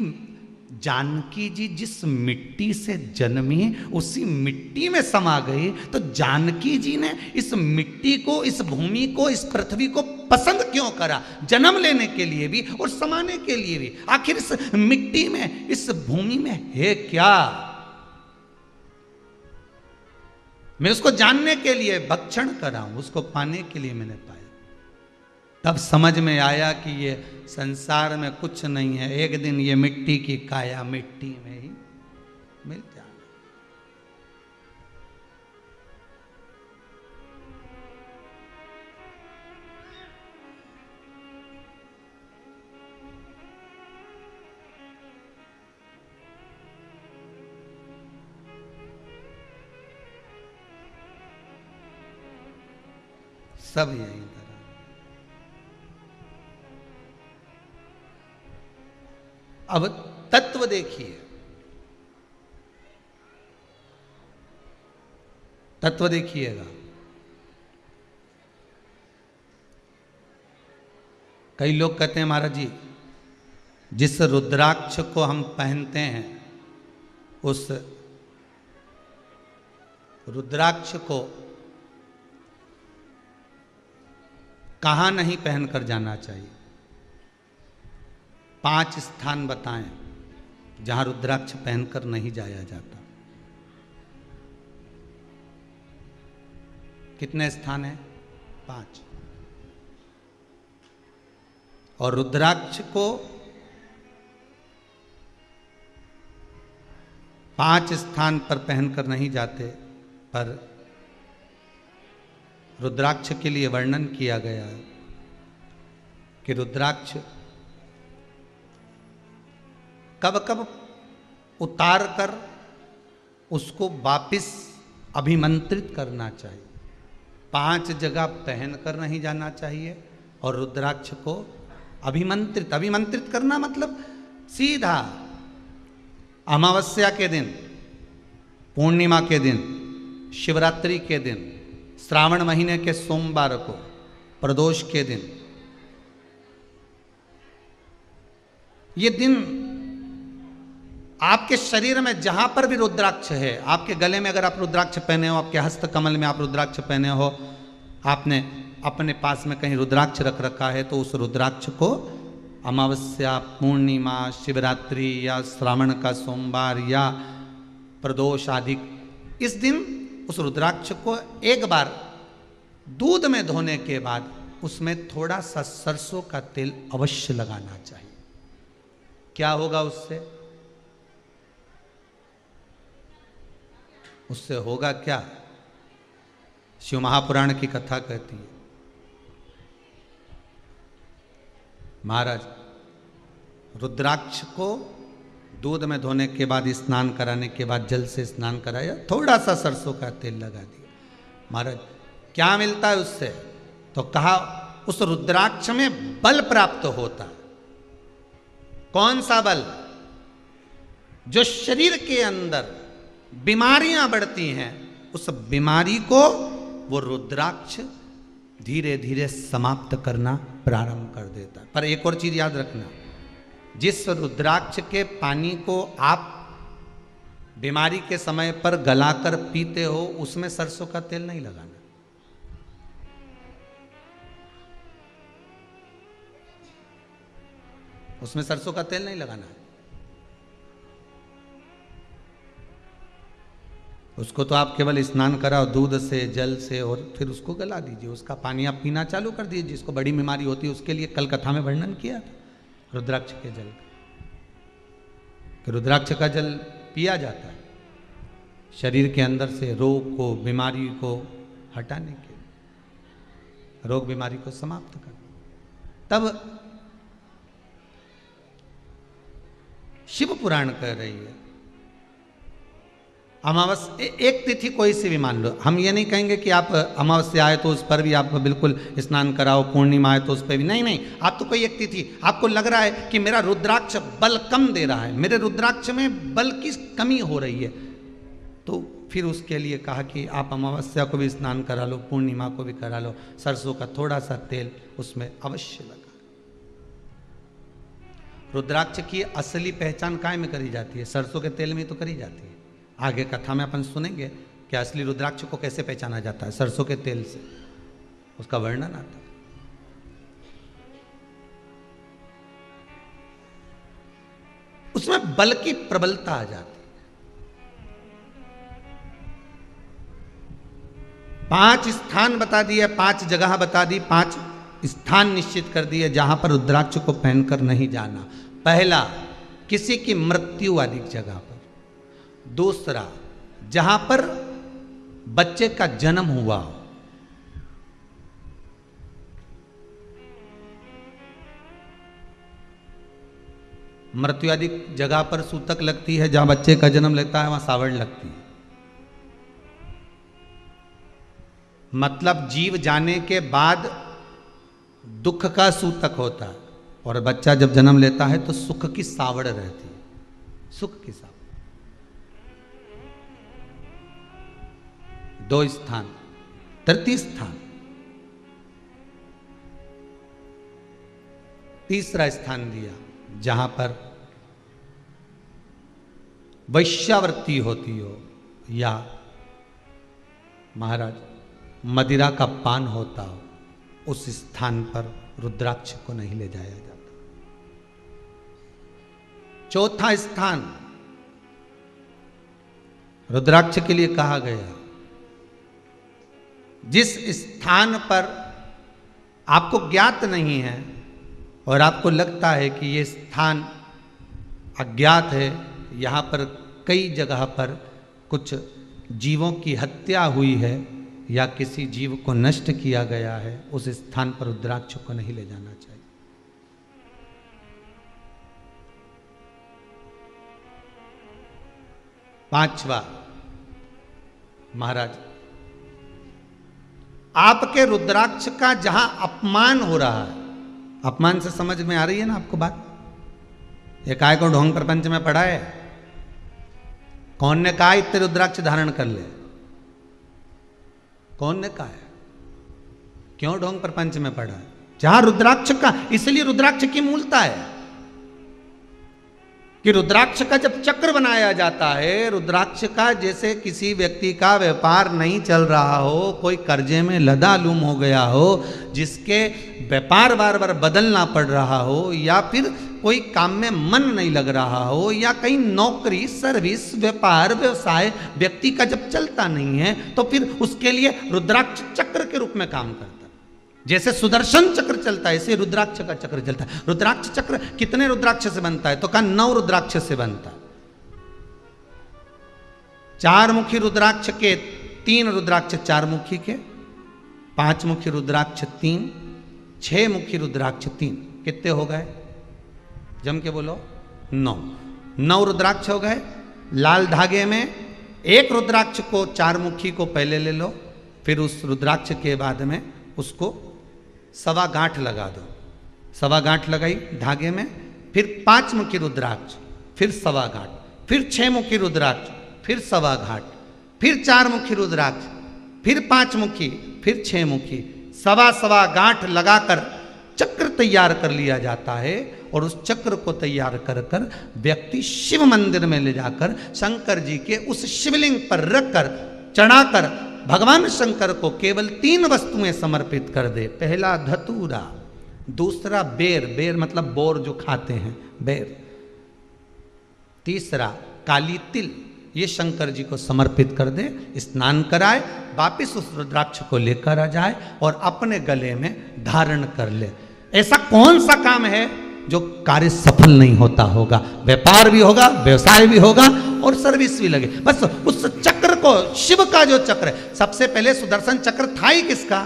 जानकी जी जिस मिट्टी से जन्मी उसी मिट्टी में समा गई, तो जानकी जी ने इस मिट्टी को, इस भूमि को, इस पृथ्वी को पसंद क्यों करा? जन्म लेने के लिए भी और समाने के लिए भी। आखिर इस मिट्टी में, इस भूमि में है क्या? मैं उसको जानने के लिए भक्षण करा हूं, उसको पाने के लिए मैंने पाया। तब समझ में आया कि ये संसार में कुछ नहीं है, एक दिन ये मिट्टी की काया मिट्टी में ही मिल जाना। सब यही करा। अब तत्व देखिए, तत्व देखिएगा। कई लोग कहते हैं महाराज जी, जिस रुद्राक्ष को हम पहनते हैं उस रुद्राक्ष को कहाँ नहीं पहनकर जाना चाहिए? 5 स्थान बताएं जहां रुद्राक्ष पहनकर नहीं जाया जाता। कितने स्थान हैं? 5। और रुद्राक्ष को 5 स्थान पर पहनकर नहीं जाते, पर रुद्राक्ष के लिए वर्णन किया गया है कि रुद्राक्ष कब कब उतार कर उसको वापिस अभिमंत्रित करना चाहिए। 5 जगह पहनकर नहीं जाना चाहिए और रुद्राक्ष को अभिमंत्रित करना मतलब सीधा अमावस्या के दिन, पूर्णिमा के दिन, शिवरात्रि के दिन, श्रावण महीने के सोमवार को, प्रदोष के दिन, ये दिन आपके शरीर में जहां पर भी रुद्राक्ष है, आपके गले में अगर आप रुद्राक्ष पहने हो, आपके हस्त कमल में आप रुद्राक्ष पहने हो, आपने अपने पास में कहीं रुद्राक्ष रख रखा है, तो उस रुद्राक्ष को अमावस्या, पूर्णिमा, शिवरात्रि या श्रावण का सोमवार या प्रदोष आदि, इस दिन उस रुद्राक्ष को एक बार दूध में धोने के बाद उसमें थोड़ा सा सरसों का तेल अवश्य लगाना चाहिए। क्या होगा उससे? उससे होगा क्या? शिव महापुराण की कथा कहती है, महाराज रुद्राक्ष को दूध में धोने के बाद, स्नान कराने के बाद जल से स्नान कराया, थोड़ा सा सरसों का तेल लगा दिया। महाराज क्या मिलता है उससे? तो कहा उस रुद्राक्ष में बल प्राप्त होता। कौन सा बल? जो शरीर के अंदर बीमारियां बढ़ती हैं, उस बीमारी को वो रुद्राक्ष धीरे धीरे समाप्त करना प्रारंभ कर देता है। पर एक और चीज याद रखना, जिस रुद्राक्ष के पानी को आप बीमारी के समय पर गलाकर पीते हो, उसमें सरसों का तेल नहीं लगाना। उसमें सरसों का तेल नहीं लगाना है। उसको तो आप केवल स्नान कराओ दूध से, जल से, और फिर उसको गला दीजिए, उसका पानी आप पीना चालू कर दीजिए। जिसको बड़ी बीमारी होती है उसके लिए कल कथा में वर्णन किया था रुद्राक्ष के जल का, कि रुद्राक्ष का जल पिया जाता है शरीर के अंदर से रोग को, बीमारी को हटाने के लिए, रोग बीमारी को समाप्त कर। तब शिव पुराण कह रही है अमावस्या, एक तिथि कोई सी भी मान लो, हम ये नहीं कहेंगे कि आप अमावस्या आए तो उस पर भी आप बिल्कुल स्नान कराओ, पूर्णिमा आए तो उस पर भी नहीं, नहीं। आप तो कोई एक तिथि, आपको लग रहा है कि मेरा रुद्राक्ष बल कम दे रहा है, मेरे रुद्राक्ष में बल की कमी हो रही है, तो फिर उसके लिए कहा कि आप अमावस्या को भी स्नान करा लो, पूर्णिमा को भी करा लो, सरसों का थोड़ा सा तेल उसमें अवश्य लगा। रुद्राक्ष की असली पहचान काय में करी जाती है? सरसों के तेल में तो करी जाती है। आगे कथा में अपन सुनेंगे कि असली रुद्राक्ष को कैसे पहचाना जाता है। सरसों के तेल से उसका वर्णन आता है। उसमें बल की प्रबलता आ जाती है। 5 स्थान बता दिए, 5 जगह बता दी, 5 स्थान निश्चित कर दिए जहां पर रुद्राक्ष को पहनकर नहीं जाना। पहला, किसी की मृत्यु वाली जगह पर। दूसरा, जहां पर बच्चे का जन्म हुआ, मृत्यु आदि जगह पर सूतक लगती है, जहां बच्चे का जन्म लेता है वहां सावड़ लगती है। मतलब जीव जाने के बाद दुख का सूतक होता है, और बच्चा जब जन्म लेता है तो सुख की सावड़ रहती है, सुख की सावड़। 2 स्थान, तृतीय स्थान, तीसरा स्थान दिया जहां पर वैश्यावृत्ति होती हो या महाराज मदिरा का पान होता हो, उस स्थान पर रुद्राक्ष को नहीं ले जाया जाता। चौथा स्थान रुद्राक्ष के लिए कहा गया, जिस स्थान पर आपको ज्ञात नहीं है और आपको लगता है कि ये स्थान अज्ञात है, यहाँ पर कई जगह पर कुछ जीवों की हत्या हुई है या किसी जीव को नष्ट किया गया है, उस स्थान पर रुद्राक्ष को नहीं ले जाना चाहिए। पांचवा, महाराज आपके रुद्राक्ष का जहां अपमान हो रहा है, अपमान से समझ में आ रही है ना आपको बात? एक आय को ढोंग प्रपंच में पढ़ा है, कौन ने कहा इतने रुद्राक्ष धारण कर ले? कौन ने कहा है? क्यों ढोंग प्रपंच में पढ़ा है? जहां रुद्राक्ष का, इसलिए रुद्राक्ष की मूलता है कि रुद्राक्ष का जब चक्र बनाया जाता है, रुद्राक्ष का जैसे किसी व्यक्ति का व्यापार नहीं चल रहा हो, कोई कर्जे में लदालूम हो गया हो, जिसके व्यापार बार बार बदलना पड़ रहा हो, या फिर कोई काम में मन नहीं लग रहा हो, या कहीं नौकरी सर्विस व्यापार व्यवसाय व्यक्ति का जब चलता नहीं है, तो फिर उसके लिए रुद्राक्ष चक्र के रूप में काम करता है। जैसे सुदर्शन चक्र चलता है, ऐसे रुद्राक्ष का चक्र चलता है। रुद्राक्ष चक्र कितने रुद्राक्ष से बनता है? तो कहा 9 रुद्राक्ष से बनता है। 4 मुखी रुद्राक्ष के 3 रुद्राक्ष 4 मुखी के, 5 मुखी रुद्राक्ष 3, 6 मुखी रुद्राक्ष 3, कितने हो गए? जम के बोलो 9 रुद्राक्ष हो गए। लाल धागे में एक रुद्राक्ष को 4 मुखी को पहले ले लो, फिर उस रुद्राक्ष के बाद में उसको 1.25 गांठ लगा दो। 1.25 गांठ लगाई धागे में, फिर 5 मुखी रुद्राक्ष, फिर 1.25 गांठ, फिर 6 मुखी रुद्राक्ष, फिर 1.25 गांठ, फिर 4 मुखी रुद्राक्ष, फिर 5 मुखी, फिर 6 मुखी, 1.25 गांठ लगाकर चक्र तैयार कर लिया जाता है। और उस चक्र को तैयार कर कर व्यक्ति शिव मंदिर में ले जाकर शंकर जी के उस शिवलिंग पर रखकर चढ़ाकर भगवान शंकर को केवल 3 वस्तुएं समर्पित कर दे। पहला धतूरा, दूसरा बेर, बेर मतलब बोर जो खाते हैं बेर, तीसरा काली तिल, ये शंकर जी को समर्पित कर दे, स्नान कराए, वापिस उस रुद्राक्ष को लेकर आ जाए और अपने गले में धारण कर ले। ऐसा कौन सा काम है जो कार्य सफल नहीं होता होगा? व्यापार भी होगा, व्यवसाय भी होगा और सर्विस भी लगे। बस उस चक्र को, शिव का जो चक्र है, सबसे पहले सुदर्शन चक्र था ही किसका?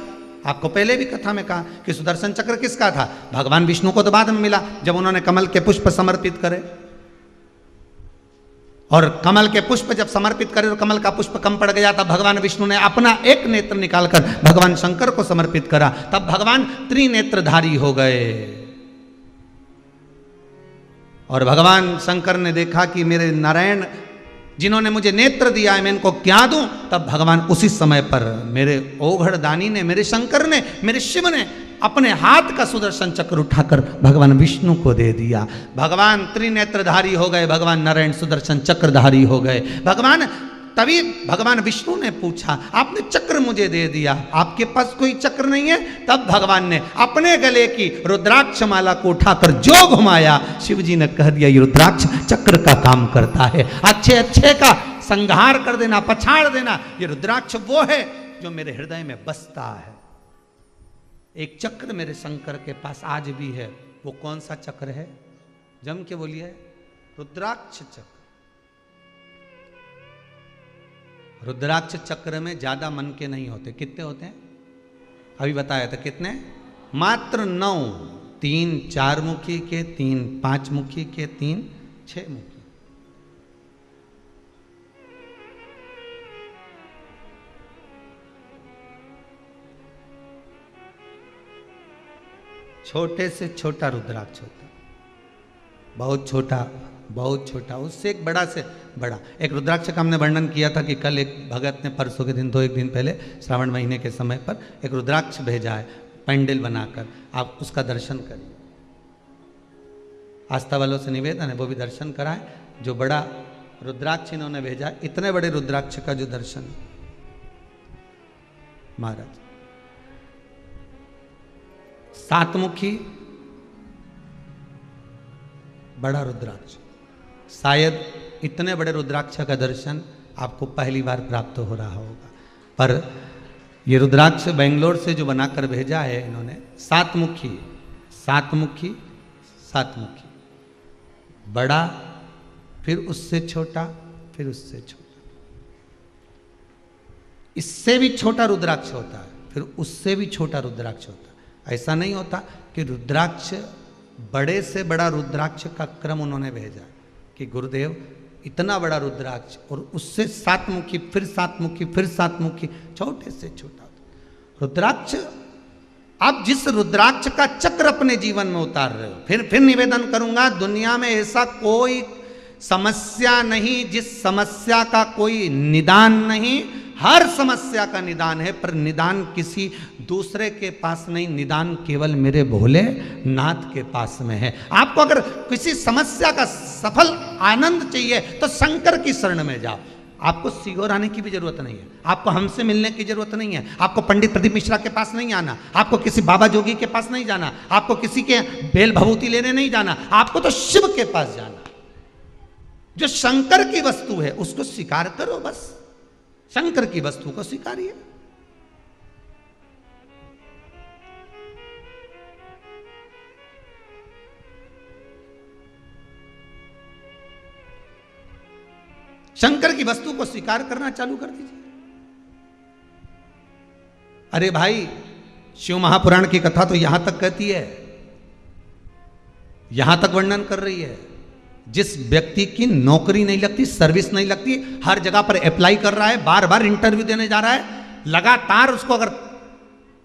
आपको पहले भी कथा में कहा कि सुदर्शन चक्र किसका था? भगवान विष्णु को तो बाद में मिला, जब उन्होंने कमल के पुष्प समर्पित करे। और कमल के पुष्प जब समर्पित करे और कमल का पुष्प कम पड़ गया, तब भगवान विष्णु ने अपना एक नेत्र निकालकर भगवान शंकर को समर्पित करा, तब भगवान त्रिनेत्रधारी हो गए। और भगवान शंकर ने देखा कि मेरे नारायण जिन्होंने मुझे नेत्र दिया है, मैं इनको क्या दूं? तब भगवान उसी समय पर मेरे ओघड़दानी ने, मेरे शंकर ने, मेरे शिव ने अपने हाथ का सुदर्शन चक्र उठाकर भगवान विष्णु को दे दिया। भगवान त्रिनेत्रधारी हो गए, भगवान नारायण सुदर्शन चक्रधारी हो गए। तभी भगवान विष्णु ने पूछा, आपने चक्र मुझे दे दिया, आपके पास कोई चक्र नहीं है? तब भगवान ने अपने गले की रुद्राक्ष माला को उठाकर जो घुमाया, शिव जी ने कह दिया ये रुद्राक्ष चक्र का काम करता है। अच्छे अच्छे का संहार कर देना, पछाड़ देना, ये रुद्राक्ष वो है जो मेरे हृदय में बसता है। एक चक्र मेरे शंकर के पास आज भी है। वो कौन सा चक्र है? जम के बोलिए, रुद्राक्ष चक्र। रुद्राक्ष चक्र में ज्यादा मन के नहीं होते। कितने होते हैं? अभी बताया था कितने? मात्र 9। 3 4 मुखी के, 3 5 मुखी के, 3 6 मुखी। छोटे से छोटा रुद्राक्ष होता है, बहुत छोटा बहुत छोटा, उससे एक बड़ा से बड़ा। एक रुद्राक्ष का हमने वर्णन किया था कि कल एक भगत ने परसों के दिन, 1 दिन पहले श्रावण महीने के समय पर एक रुद्राक्ष भेजा है पेंडल बनाकर, आप उसका दर्शन करिए। आस्था वालों से निवेदन है वो भी दर्शन कराएं। जो बड़ा रुद्राक्ष इन्होंने भेजा, इतने बड़े रुद्राक्ष का जो दर्शन महाराज, 7 मुखी बड़ा रुद्राक्ष, शायद इतने बड़े रुद्राक्ष का दर्शन आपको पहली बार प्राप्त हो रहा होगा। पर ये रुद्राक्ष बेंगलोर से जो बनाकर भेजा है इन्होंने, 7 मुखी, 7 मुखी, 7 मुखी, बड़ा, फिर उससे छोटा, फिर उससे छोटा, इससे भी छोटा रुद्राक्ष होता है, फिर उससे भी छोटा रुद्राक्ष होता है। ऐसा नहीं होता कि रुद्राक्ष, बड़े से बड़ा रुद्राक्ष का क्रम उन्होंने भेजा कि गुरुदेव इतना बड़ा रुद्राक्ष, और उससे 7 मुखी, फिर 7 मुखी, फिर 7 मुखी, छोटे से छोटा रुद्राक्ष। आप जिस रुद्राक्ष का चक्र अपने जीवन में उतार रहे हो, फिर निवेदन करूंगा, दुनिया में ऐसा कोई समस्या नहीं जिस समस्या का कोई निदान नहीं। हर समस्या का निदान है, पर निदान किसी दूसरे के पास नहीं, निदान केवल मेरे भोले नाथ के पास में है। आपको अगर किसी समस्या का सफल आनंद चाहिए तो शंकर की शरण में जाओ। आपको सीहोर आने की भी जरूरत नहीं है, आपको हमसे मिलने की जरूरत नहीं है, आपको पंडित प्रदीप मिश्रा के पास नहीं आना, आपको किसी बाबा जोगी के पास नहीं जाना, आपको किसी के बेल भभूति लेने नहीं जाना, आपको तो शिव के पास जाना। जो शंकर की वस्तु है उसको स्वीकार करो, बस शंकर की वस्तु को स्वीकारिए। शंकर की वस्तु को स्वीकार करना चालू कर दीजिए। अरे भाई, शिव महापुराण की कथा तो यहां तक कहती है, यहां तक वर्णन कर रही है, जिस व्यक्ति की नौकरी नहीं लगती, सर्विस नहीं लगती, हर जगह पर अप्लाई कर रहा है, बार बार इंटरव्यू देने जा रहा है, लगातार उसको अगर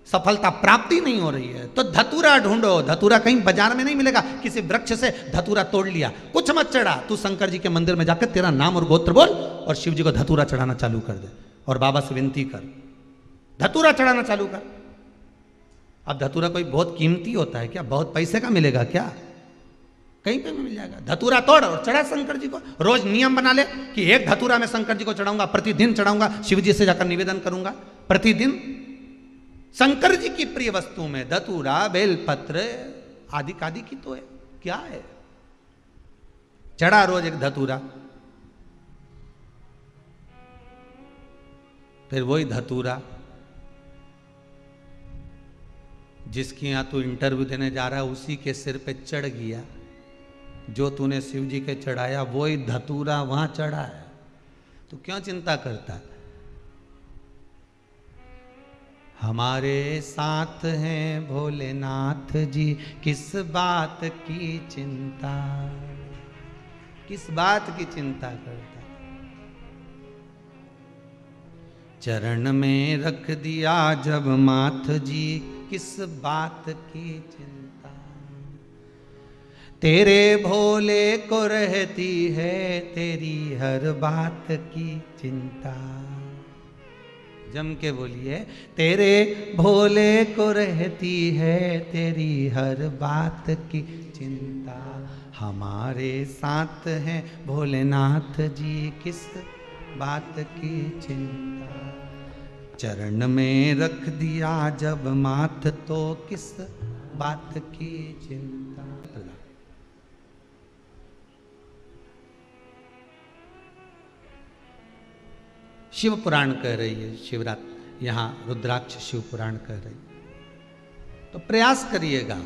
सफलता प्राप्ति नहीं हो रही है तो धतूरा ढूंढो। धतूरा कहीं बाजार में नहीं मिलेगा, किसी वृक्ष से धतूरा तोड़ लिया, कुछ मत चढ़ा, तू शंकर जी के मंदिर में जाकर तेरा नाम और गोत्र बोल और शिव जी को धतूरा चढ़ाना चालू कर दे और बाबा से विनती कर, धतूरा चढ़ाना चालू कर। अब धतूरा कोई बहुत कीमती होता है क्या? बहुत पैसे का मिलेगा क्या? कहीं पे मिल जाएगा। धतूरा तोड़ और चढ़ा शंकर जी को। रोज नियम बना ले कि एक धतूरा मैं शंकर जी को चढ़ाऊंगा, प्रतिदिन चढ़ाऊंगा, शिव जी से जाकर निवेदन करूंगा प्रतिदिन। शंकर जी की प्रिय वस्तु में धतूरा, बेलपत्र आदि कादि की तो है, क्या है? चढ़ा रोज एक धतूरा, फिर वही धतूरा जिसके यहां तू इंटरव्यू देने जा रहा है उसी के सिर पे चढ़ गया। जो तूने शिव जी के चढ़ाया वही धतूरा वहां चढ़ा है, तू क्यों चिंता करता है? हमारे साथ हैं भोलेनाथ जी, किस बात की चिंता, किस बात की चिंता करता? चरण में रख दिया जब माथ जी, किस बात की चिंता? तेरे भोले को रहती है तेरी हर बात की चिंता। जम के बोलिए, तेरे भोले को रहती है तेरी हर बात की चिंता। हमारे साथ हैं भोलेनाथ जी, किस बात की चिंता? चरण में रख दिया जब माथ तो किस बात की चिंता? शिव पुराण कह रही है, शिवरात्रि यहाँ रुद्राक्ष शिव पुराण कह रही है। तो प्रयास करिएगा,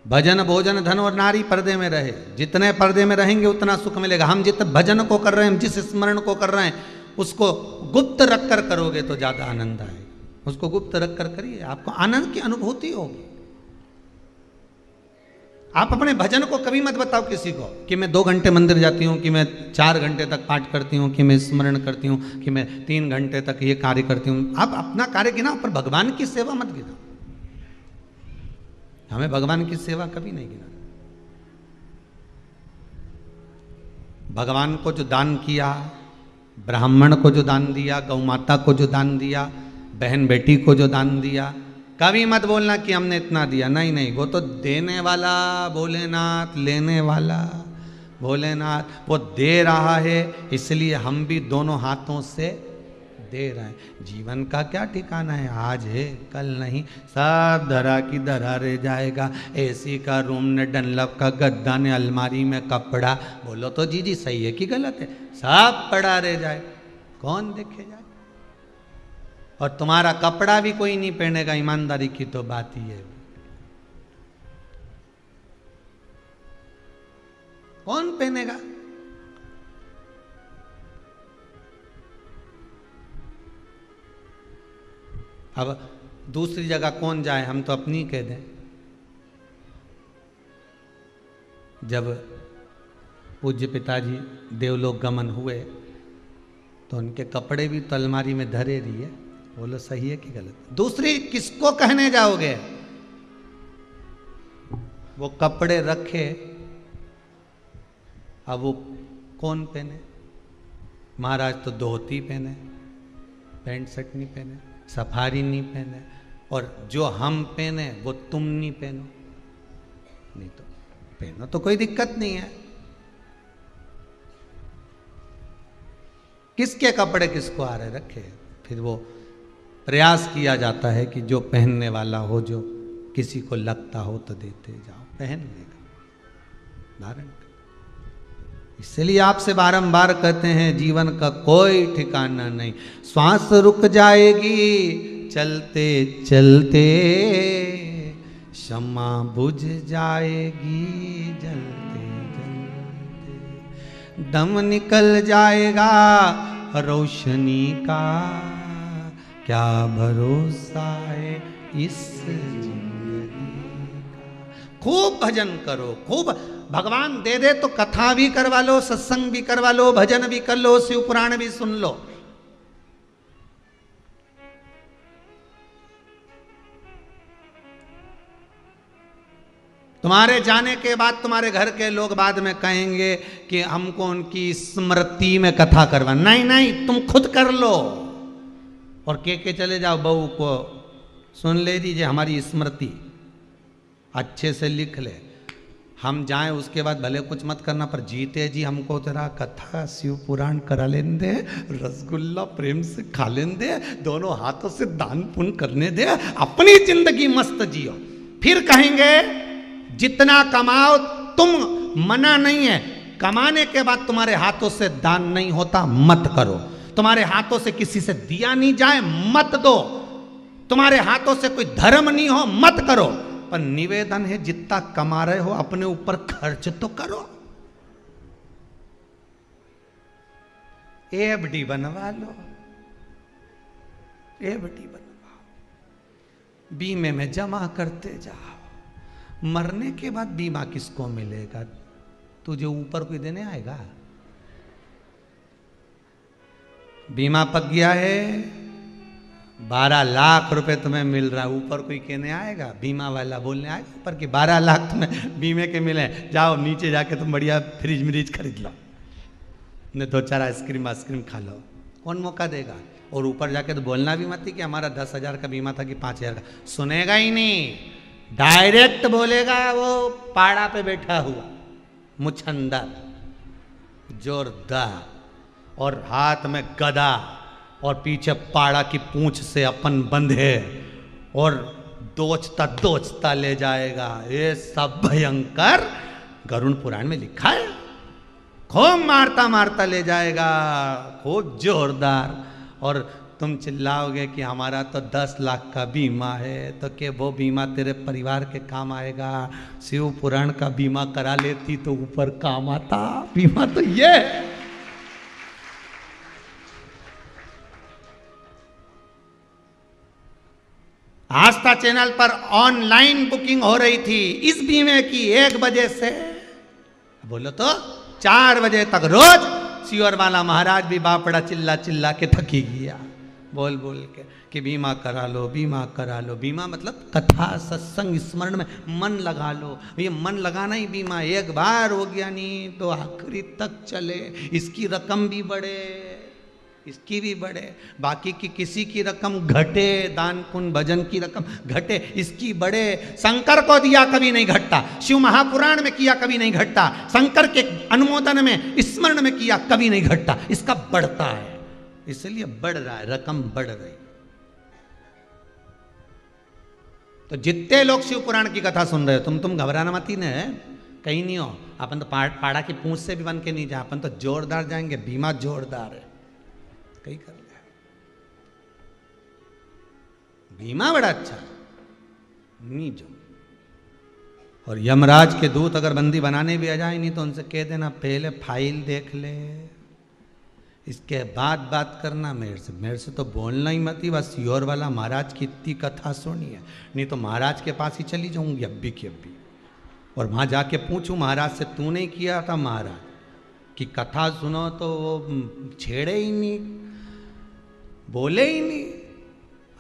भजन भोजन धन और नारी पर्दे में रहे। जितने पर्दे में रहेंगे उतना सुख मिलेगा। हम जितने भजन को कर रहे हैं, जिस स्मरण को कर रहे हैं, उसको गुप्त रखकर करोगे तो ज्यादा आनंद आएगा। उसको गुप्त रखकर करिए, आपको आनंद की अनुभूति होगी। आप अपने भजन को कभी मत बताओ किसी को कि मैं 2 घंटे मंदिर जाती हूँ, कि मैं 4 घंटे तक पाठ करती हूँ, कि मैं स्मरण करती हूँ, कि मैं 3 घंटे तक ये कार्य करती हूँ। आप अपना कार्य गिनाओ, पर भगवान की सेवा मत गिनाओ। हमें भगवान की सेवा कभी नहीं गिना। भगवान को जो दान किया, ब्राह्मण को जो दान दिया, गौ माता को जो दान दिया, बहन बेटी को जो दान दिया, कभी मत बोलना कि हमने इतना दिया। नहीं नहीं, वो तो देने वाला भोलेनाथ, लेने वाला भोलेनाथ, वो दे रहा है, इसलिए हम भी दोनों हाथों से दे रहे हैं। जीवन का क्या ठिकाना है, आज है कल नहीं, सब धरा की धरा रह जाएगा। एसी का रूम ने, डनलप का गद्दा ने, अलमारी में कपड़ा, बोलो तो जी जी सही है कि गलत है, सब पड़ा रह जाए, कौन देखे जाए। और तुम्हारा कपड़ा भी कोई नहीं पहनेगा, ईमानदारी की तो बात ही है, कौन पहनेगा। अब दूसरी जगह कौन जाए, हम तो अपनी कह दें। जब पूज्य पिताजी देवलोक गमन हुए तो उनके कपड़े भी तो अलमारी में धरे रही है, बोलो सही है कि गलत। दूसरी किसको कहने जाओगे, वो कपड़े रखे, अब वो कौन पहने। महाराज तो धोती पहने, पैंट शर्ट नहीं पहने, सफारी नहीं पहने, और जो हम पहने वो तुम नहीं पहनो। नहीं तो पहनो तो कोई दिक्कत नहीं है। किसके कपड़े किसको आ रहे रखे। फिर वो प्रयास किया जाता है कि जो पहनने वाला हो, जो किसी को लगता हो तो देते जाओ, पहनने का धारण। इसलिए आपसे बारंबार कहते हैं, जीवन का कोई ठिकाना नहीं, श्वास रुक जाएगी चलते चलते, क्षमा बुझ जाएगी जलते जलते, दम निकल जाएगा रोशनी का, क्या भरोसा है इस जिंदगी का। खूब भजन करो, खूब, भगवान दे दे तो कथा भी करवा लो, सत्संग भी करवा लो, भजन भी कर लो, शिव पुराण भी सुन लो। तुम्हारे जाने के बाद तुम्हारे घर के लोग बाद में कहेंगे कि हमको उनकी स्मृति में कथा करवा। नहीं नहीं, तुम खुद कर लो और के चले जाओ, बहू को सुन ले दीजिए, हमारी स्मृति अच्छे से लिख ले, हम जाएं उसके बाद भले कुछ मत करना, पर जीते जी हमको जरा कथा शिव पुराण करा लेने दे, रसगुल्ला प्रेम से खा लेने दे, दोनों हाथों से दान पुण्य करने दे, अपनी जिंदगी मस्त जियो। फिर कहेंगे जितना कमाओ, तुम मना नहीं है, कमाने के बाद तुम्हारे हाथों से दान नहीं होता मत करो, तुम्हारे हाथों से किसी से दिया नहीं जाए मत दो, तुम्हारे हाथों से कोई धर्म नहीं हो मत करो, पर निवेदन है जितना कमा रहे हो अपने ऊपर खर्च तो करो। एफडी बनवा लो, एफडी बनवाओ, बीमे में जमा करते जाओ। मरने के बाद बीमा किसको मिलेगा, तुझे ऊपर कोई देने आएगा। बीमा पक गया है, 12 लाख रुपए तुम्हें मिल रहा है, ऊपर कोई कहने आएगा, बीमा वाला बोलने आएगा ऊपर कि 12 लाख तुम्हें बीमे के मिले, जाओ नीचे जाके तुम बढ़िया फ्रिज मिरीज खरीद लो, ने 2-4 आइसक्रीम खा लो, कौन मौका देगा। और ऊपर जाके तो बोलना भी मत कि हमारा 10,000 का बीमा था कि 5,000 का, सुनेगा ही नहीं, डायरेक्ट बोलेगा वो पाड़ा पे बैठा हुआ मुछंदर जोरदार, और हाथ में गदा और पीछे पाड़ा की पूंछ से अपन बंधे और दोचता दोचता ले जाएगा। ये सब भयंकर गरुड़ पुराण में लिखा है, खूब मारता मारता ले जाएगा, खूब जोरदार। और तुम चिल्लाओगे कि हमारा तो 10 लाख का बीमा है, तो क्या वो बीमा तेरे परिवार के काम आएगा। शिव पुराण का बीमा करा लेती तो ऊपर काम आता। बीमा तो ये है। आस्था चैनल पर ऑनलाइन बुकिंग हो रही थी इस बीमे की 1 बजे से, बोलो तो 4 बजे तक रोज। सियोर वाला महाराज भी बापड़ा चिल्ला चिल्ला के थकी गया। बोल बोल के कि बीमा करा लो, बीमा करा लो। बीमा मतलब कथा सत्संग स्मरण में मन लगा लो। ये मन लगाना ही बीमा। एक बार हो गया नहीं तो आखिरी तक चले। इसकी रकम भी बढ़े, इसकी भी बढ़े, बाकी की किसी की रकम घटे, दान पुण्य भजन की रकम घटे, इसकी बढ़े। शंकर को दिया कभी नहीं घटता, शिव महापुराण में किया कभी नहीं घटता, शंकर के अनुमोदन में स्मरण में किया कभी नहीं घटता, इसका बढ़ता है। इसलिए बढ़ रहा है, रकम बढ़ रही। तो जितने लोग शिव पुराण की कथा सुन रहे हो, तुम घबराना मत ही न, कहीं नहीं हो। अपन तो पाड़ा की पूंछ से भी बन के नहीं जा, अपन तो जोरदार जाएंगे। बीमा जोरदार है, कहीं कर लिया। बीमा बड़ा अच्छा नहीं जो। और यमराज के दूत अगर बंदी बनाने भी आ जाए नहीं तो उनसे कह देना पहले फाइल देख ले, इसके बाद बात करना मेरे से तो बोलना ही मत ही। बस योर वाला महाराज की इतनी कथा सुनी है, नहीं तो महाराज के पास ही चली जाऊंगी अब्बी की अब्बी, और वहां जाके पूछूं महाराज से तूने किया था महाराज की कथा सुनो, तो वो छेड़े ही नहीं, बोले ही नहीं।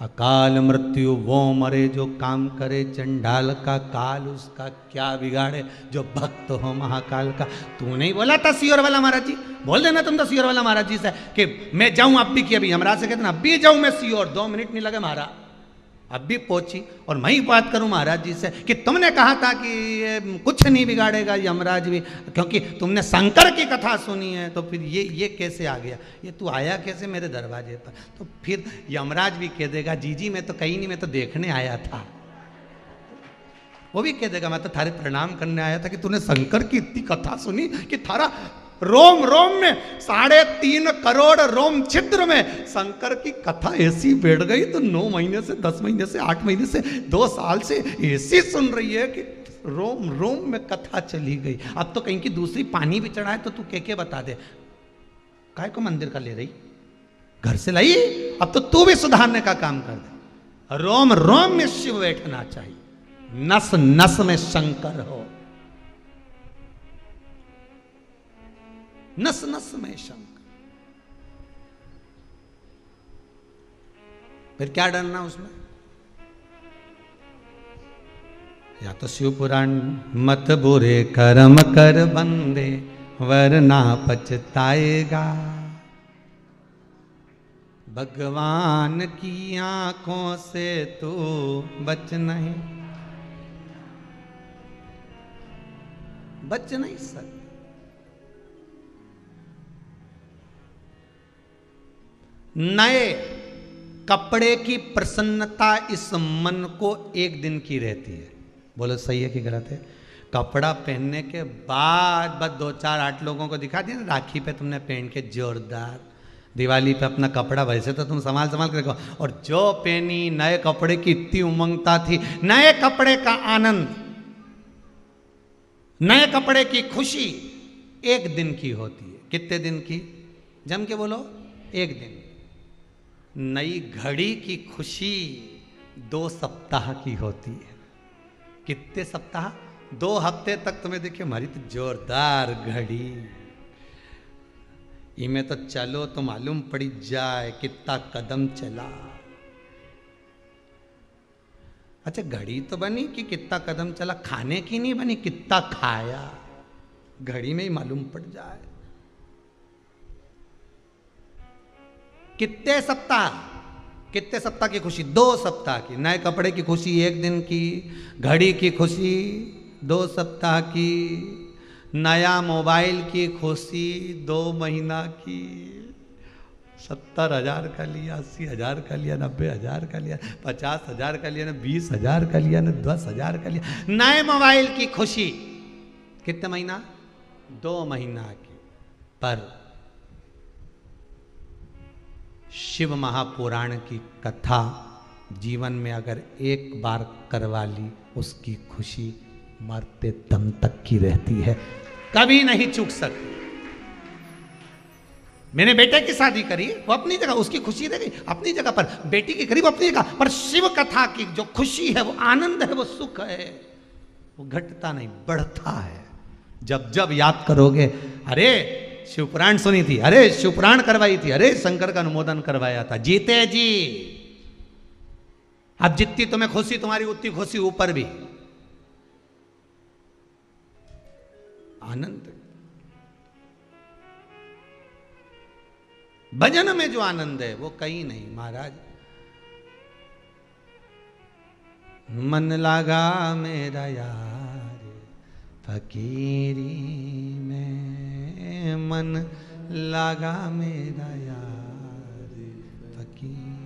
अकाल मृत्यु वो मरे जो काम करे, चंडाल का काल उसका क्या बिगाड़े, जो भक्त हो महाकाल का। तू नहीं बोला था सियोर वाला महाराज जी? बोल देना तुम तो सियोर वाला महाराज जी से कि मैं जाऊं अब्बी की अभी। यमराज से कहते ना अब्बी जाऊं मैं सियोर, 2 मिनट नहीं लगे महाराज, अब भी पहुंची। और मैं ही बात करूं महाराज जी से कि तुमने कहा था कि ये कुछ नहीं बिगाड़ेगा यमराज भी, क्योंकि तुमने शंकर की कथा सुनी है, तो फिर ये कैसे आ गया, ये तू आया कैसे मेरे दरवाजे पर? तो फिर यमराज भी कह देगा जी जी मैं तो कहीं नहीं, मैं तो देखने आया था। वो भी कह देगा मैं तो थारे प्रणाम करने आया था कि तूने शंकर की इतनी कथा सुनी कि थारा रोम रोम में 3.5 करोड़ रोम छिद्र में शंकर की कथा ऐसी बैठ गई, तो 9 महीने से 10 महीने से 8 महीने से 2 साल से ऐसी सुन रही है कि रोम रोम में कथा चली गई। अब तो कहीं की दूसरी पानी भी चढ़ाए तो तू के बता दे, काय को मंदिर का ले रही, घर से लाई। अब तो तू भी सुधारने का काम कर दे। रोम रोम में शिव बैठना चाहिए, नस नस में शंकर हो, नस नस में शंकर। फिर क्या डरना उसमें? या तो शिव पुराण, मत बुरे कर्म कर बंदे वरना पछताएगा, भगवान की आंखों से तू बच नहीं सकता। नए कपड़े की प्रसन्नता इस मन को 1 दिन की रहती है। बोलो सही है कि गलत है? कपड़ा पहनने के बाद बस 2-4-8 लोगों को दिखा दिया ना, राखी पे तुमने पहन के जोरदार, दिवाली पे अपना कपड़ा वैसे तो तुम संभाल के रखो, और जो पहनी नए कपड़े की इतनी उमंगता थी, नए कपड़े का आनंद, नए कपड़े की खुशी 1 दिन की होती है। कितने दिन की? जम के बोलो, 1 दिन। नई घड़ी की खुशी 2 सप्ताह की होती है। कितने सप्ताह? 2 हफ्ते तक तुम्हें देखिए हमारी तो जोरदार घड़ी, इमें तो चलो तो मालूम पड़ी जाए कितना कदम चला। अच्छा घड़ी तो बनी कि कितना कदम चला, खाने की नहीं बनी कितना खाया, घड़ी में ही मालूम पड़ जाए। कितने सप्ताह की खुशी? 2 सप्ताह की। नए कपड़े की खुशी 1 दिन की, घड़ी की खुशी 2 सप्ताह की, नया मोबाइल की खुशी 2 महीना की। 70,000 का लिया, 80,000 का लिया, 90,000 का लिया, 50,000 का लिया, 20,000 का लिया, 10,000 का लिया। नए मोबाइल की खुशी कितने महीना? 2 महीना की। पर शिव महापुराण की कथा जीवन में अगर एक बार करवा ली, उसकी खुशी मरते दम तक की रहती है, कभी नहीं चूक सकती। मैंने बेटे की शादी करी, वो अपनी जगह, उसकी खुशी रह गई अपनी जगह पर, बेटी की करी वो अपनी जगह पर, शिव कथा की जो खुशी है, वो आनंद है, वो सुख है, वो घटता नहीं बढ़ता है। जब जब याद करोगे, अरे शिवपुराण सुनी थी, अरे शिवपुराण करवाई थी, अरे शंकर का अनुमोदन करवाया था। जीते जी। अब जितनी तुम्हें खुशी तुम्हारी उतनी खुशी ऊपर भी। आनंद भजन में जो आनंद है वो कहीं नहीं महाराज। मन लगा मेरा यार फकीरी में, मन लगा मेरा यार फकीरी,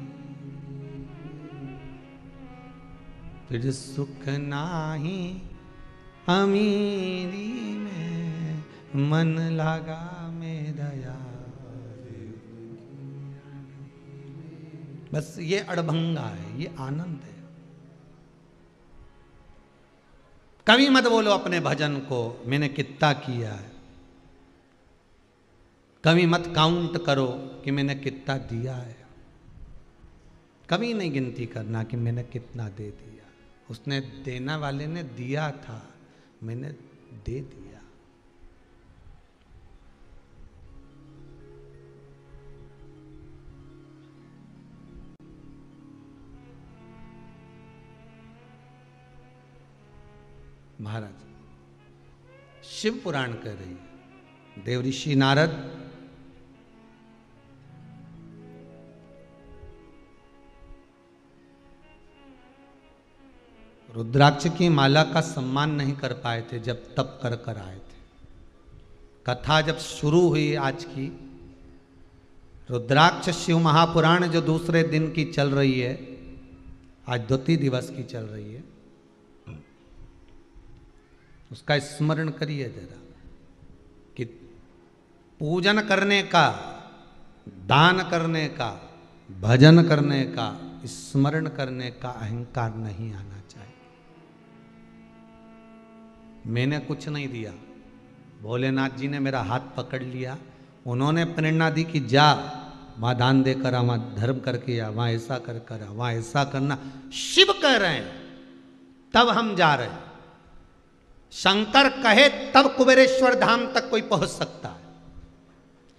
फिर सुख नाही अमीरी में, मन लगा मेरा यार। बस ये अड़भंगा है, ये आनंद है। कभी मत बोलो अपने भजन को मैंने कितना किया है, कभी मत काउंट करो कि मैंने कितना दिया है, कभी नहीं गिनती करना कि मैंने कितना दे दिया। उसने देने वाले ने दिया था, मैंने दे दिया। महाराज शिव पुराण कह रही है, देवऋषि नारद रुद्राक्ष की माला का सम्मान नहीं कर पाए थे जब तप कर कर आए थे। कथा जब शुरू हुई आज की, रुद्राक्ष शिव महापुराण जो दूसरे दिन की चल रही है, आज द्वितीय दिवस की चल रही है, उसका स्मरण करिए जरा कि पूजन करने का, दान करने का, भजन करने का, स्मरण करने का अहंकार नहीं आना चाहिए। मैंने कुछ नहीं दिया, भोलेनाथ जी ने मेरा हाथ पकड़ लिया, उन्होंने प्रेरणा दी कि जा वहां दान देकर आ, वहां धर्म करके आ, वहां ऐसा कर कर आ, वहां ऐसा करना। शिव कह रहे हैं तब हम जा रहे हैं। शंकर कहे तब कुबेरेश्वर धाम तक कोई पहुंच सकता है,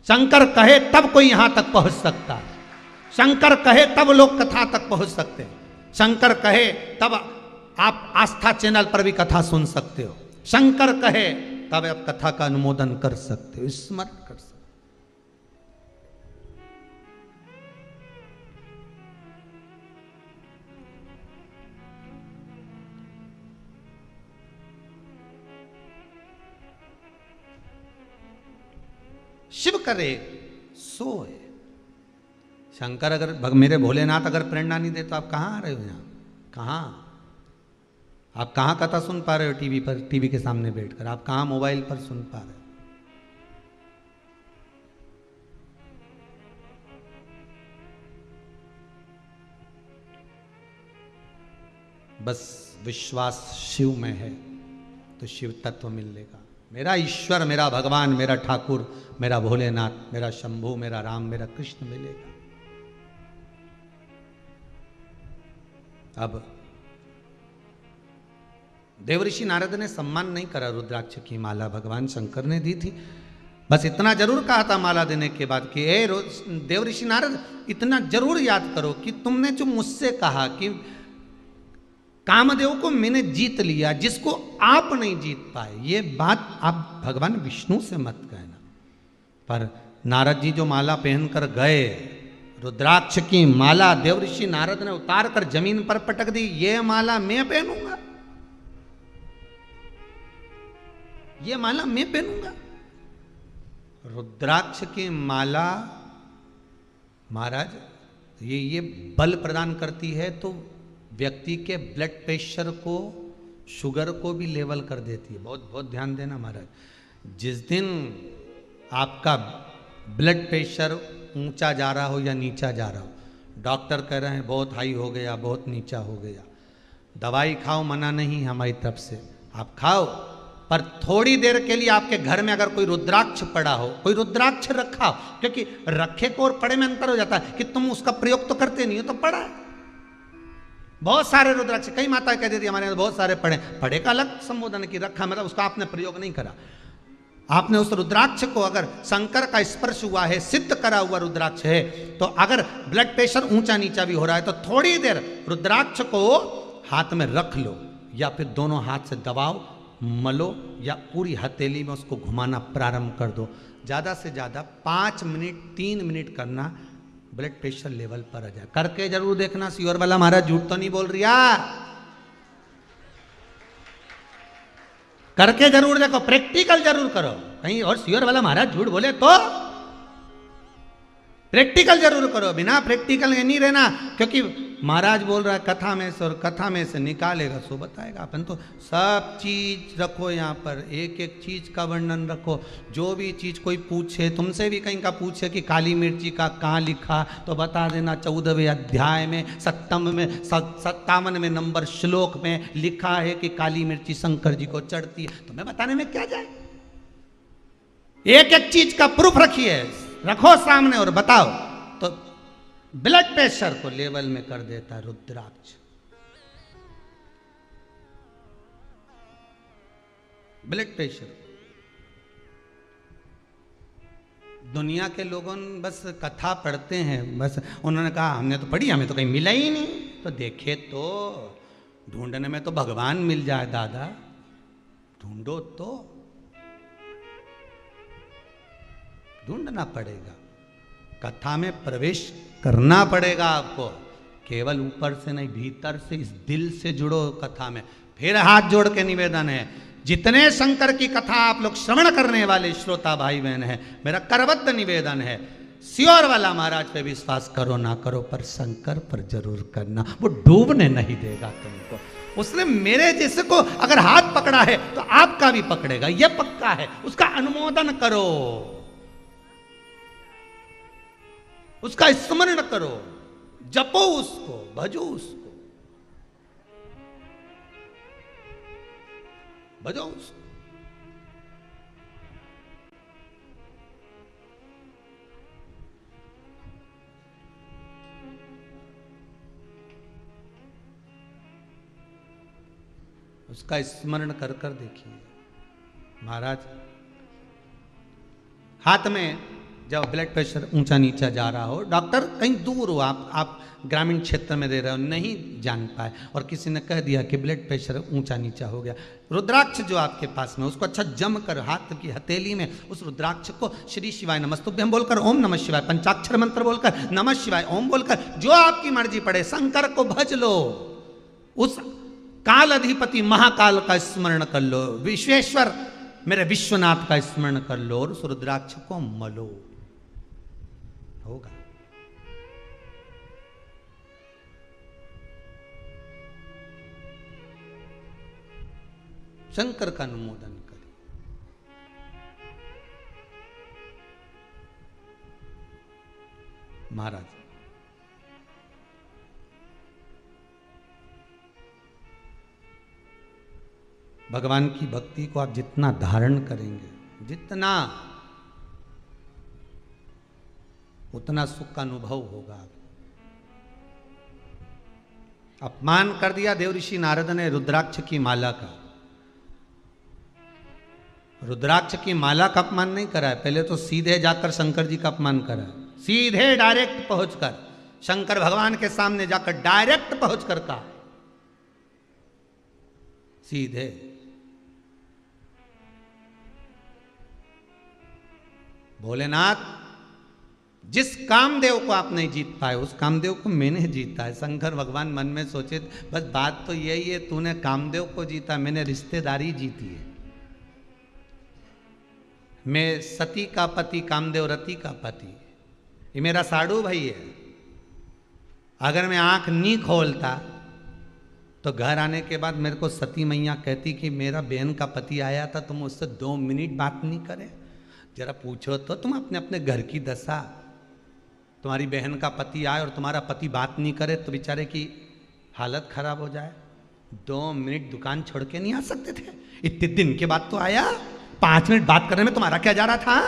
शंकर कहे तब कोई यहां तक पहुंच सकता है, शंकर कहे तब लोग कथा तक पहुंच सकते हैं, शंकर कहे तब आप आस्था चैनल पर भी कथा सुन सकते हो, शंकर कहे तब आप कथा का अनुमोदन कर सकते हो, स्मरण कर सकते हो। शिव करे सो है। शंकर अगर, मेरे भोलेनाथ अगर प्रेरणा नहीं दे तो आप कहाँ आ रहे हो यहाँ? कहाँ आप कहाँ कथा सुन पा रहे हो? टीवी पर, टीवी के सामने बैठकर। आप कहाँ मोबाइल पर सुन पा रहे हो? बस विश्वास शिव में है तो शिव तत्व मिलेगा। मेरा ईश्वर, मेरा भगवान, मेरा ठाकुर, मेरा भोलेनाथ, मेरा शंभू, मेरा राम, मेरा कृष्ण मिलेगा। अब देवऋषि नारद ने सम्मान नहीं करा रुद्राक्ष की माला, भगवान शंकर ने दी थी। बस इतना जरूर कहा था माला देने के बाद कि ए देवऋषि नारद, इतना जरूर याद करो कि तुमने जो मुझसे कहा कि कामदेव को मैंने जीत लिया, जिसको आप नहीं जीत पाए, ये बात आप भगवान विष्णु से मत कहना। पर नारद जी जो माला पहनकर गए, रुद्राक्ष की माला देवऋषि नारद ने उतार कर जमीन पर पटक दी। ये माला मैं पहनूंगा, ये माला मैं पहनूंगा। रुद्राक्ष की माला महाराज ये बल प्रदान करती है, तो व्यक्ति के ब्लड प्रेशर को, शुगर को भी लेवल कर देती है। बहुत बहुत ध्यान देना महाराज। जिस दिन आपका ब्लड प्रेशर ऊंचा जा रहा हो या नीचा जा रहा हो, डॉक्टर कह रहे हैं बहुत हाई हो गया, बहुत नीचा हो गया, दवाई खाओ, मना नहीं हमारी तरफ से, आप खाओ, पर थोड़ी देर के लिए आपके घर में अगर कोई रुद्राक्ष पड़ा हो, कोई रुद्राक्ष रखा हो, क्योंकि रखे को और पड़े में अंतर हो जाता है कि तुम उसका प्रयोग तो करते नहीं हो, तो पड़ा है। बहुत सारे रुद्राक्ष, कई माताएं कह देती हमारे यहाँ बहुत सारे पड़े, पड़े का अलग संबोधन की, रखा मतलब उसका आपने प्रयोग नहीं करा। आपने उस रुद्राक्ष को, अगर शंकर का स्पर्श हुआ है, सिद्ध करा हुआ रुद्राक्ष है, तो अगर ब्लड प्रेशर ऊंचा नीचा भी हो रहा है तो थोड़ी देर रुद्राक्ष को हाथ में रख लो, या फिर दोनों हाथ से दबाओ, मलो, या पूरी हथेली में उसको घुमाना प्रारंभ कर दो। ज़्यादा से ज़्यादा 5 मिनट 3 मिनट करना, ब्लड प्रेशर लेवल पर आ जाए। करके जरूर देखना। श्योर वाला महाराज झूठ तो नहीं बोल रही यार, करके जरूर देखो, प्रैक्टिकल जरूर करो। कहीं और श्योर वाला महाराज झूठ बोले तो प्रैक्टिकल जरूर करो, बिना प्रैक्टिकल के नहीं रहना। क्योंकि महाराज बोल रहा है कथा में से, और कथा में से निकालेगा सो बताएगा। अपन तो सब चीज रखो यहाँ पर, एक एक चीज का वर्णन रखो। जो भी चीज कोई पूछे, तुमसे भी कहीं का पूछे कि काली मिर्ची का कहाँ लिखा, तो बता देना 14वें अध्याय में 57वें नंबर श्लोक में लिखा है कि काली मिर्ची शंकर जी को चढ़ती है। तुम्हें बताने में क्या जाए, एक एक चीज का प्रूफ रखिए, रखो सामने और बताओ। तो ब्लड प्रेशर को लेवल में कर देता है रुद्राक्ष। ब्लड प्रेशर, दुनिया के लोगों बस कथा पढ़ते हैं, बस उन्होंने कहा हमने तो पढ़ी, हमें तो कहीं मिला ही नहीं। तो देखे तो ढूंढने में तो भगवान मिल जाए दादा, ढूंढो तो, ढूंढना पड़ेगा, कथा में प्रवेश करना पड़ेगा आपको। केवल ऊपर से नहीं, भीतर से, इस दिल से जुड़ो कथा में। फिर हाथ जोड़ के निवेदन है, जितने शंकर की कथा आप लोग श्रवण करने वाले श्रोता भाई बहन हैं, मेरा करबद्ध निवेदन है, श्योर वाला महाराज पे विश्वास करो ना करो, पर शंकर पर जरूर करना। वो डूबने नहीं देगा तुमको। उसने मेरे जैसे को अगर हाथ पकड़ा है तो आपका भी पकड़ेगा, यह पक्का है। उसका अनुमोदन करो, उसका स्मरण करो, जपो उसको, भजो उसको, भजो उसको। उसका स्मरण कर कर देखिए। महाराज हाथ में जब ब्लड प्रेशर ऊंचा नीचा जा रहा हो, डॉक्टर कहीं दूर हो, आप ग्रामीण क्षेत्र में दे रहे हो, नहीं जान पाए, और किसी ने कह दिया कि ब्लड प्रेशर ऊंचा नीचा हो गया, रुद्राक्ष जो आपके पास में, उसको अच्छा जम कर हाथ की हथेली में उस रुद्राक्ष को श्री शिवाय नमस्तुभ्यं बोलकर, ओम नमः शिवाय पंचाक्षर मंत्र बोलकर, नमः शिवाय ओम बोलकर, जो आपकी मर्जी पड़े, शंकर को भज लो, उस काल अधिपति महाकाल का स्मरण कर लो, विश्वेश्वर मेरे विश्वनाथ का स्मरण कर लो, और उस रुद्राक्ष को मलो, होगा। शंकर का अनुमोदन करें। महाराज भगवान की भक्ति को आप जितना धारण करेंगे, जितना, उतना सुख का अनुभव होगा। अपमान कर दिया देवऋषि नारद ने रुद्राक्ष की माला का। रुद्राक्ष की माला का अपमान नहीं करा है, पहले तो सीधे जाकर शंकर जी का अपमान करा, सीधे डायरेक्ट पहुंचकर शंकर भगवान के सामने जाकर डायरेक्ट पहुंचकर कहा, सीधे। भोलेनाथ, जिस कामदेव को आप नहीं जीत पाए, उस कामदेव को मैंने जीता है। शंकर भगवान मन में सोचे, बस बात तो यही है, तूने कामदेव को जीता, मैंने रिश्तेदारी जीती है। मैं सती का पति, कामदेव रति का पति, ये मेरा साड़ू भाई है। अगर मैं आंख नहीं खोलता तो घर आने के बाद मेरे को सती मैया कहती कि मेरा बहन का पति आया था, तुम उससे 2 मिनट बात नहीं करे, जरा पूछो तो तुम अपने अपने घर की दशा। तुम्हारी बहन का पति आए और तुम्हारा पति बात नहीं करे तो बेचारे की हालत खराब हो जाए। 2 मिनट दुकान छोड़ के नहीं आ सकते थे? इतने दिन के बाद तो आया। 5 मिनट बात करने में तुम्हारा क्या जा रहा था?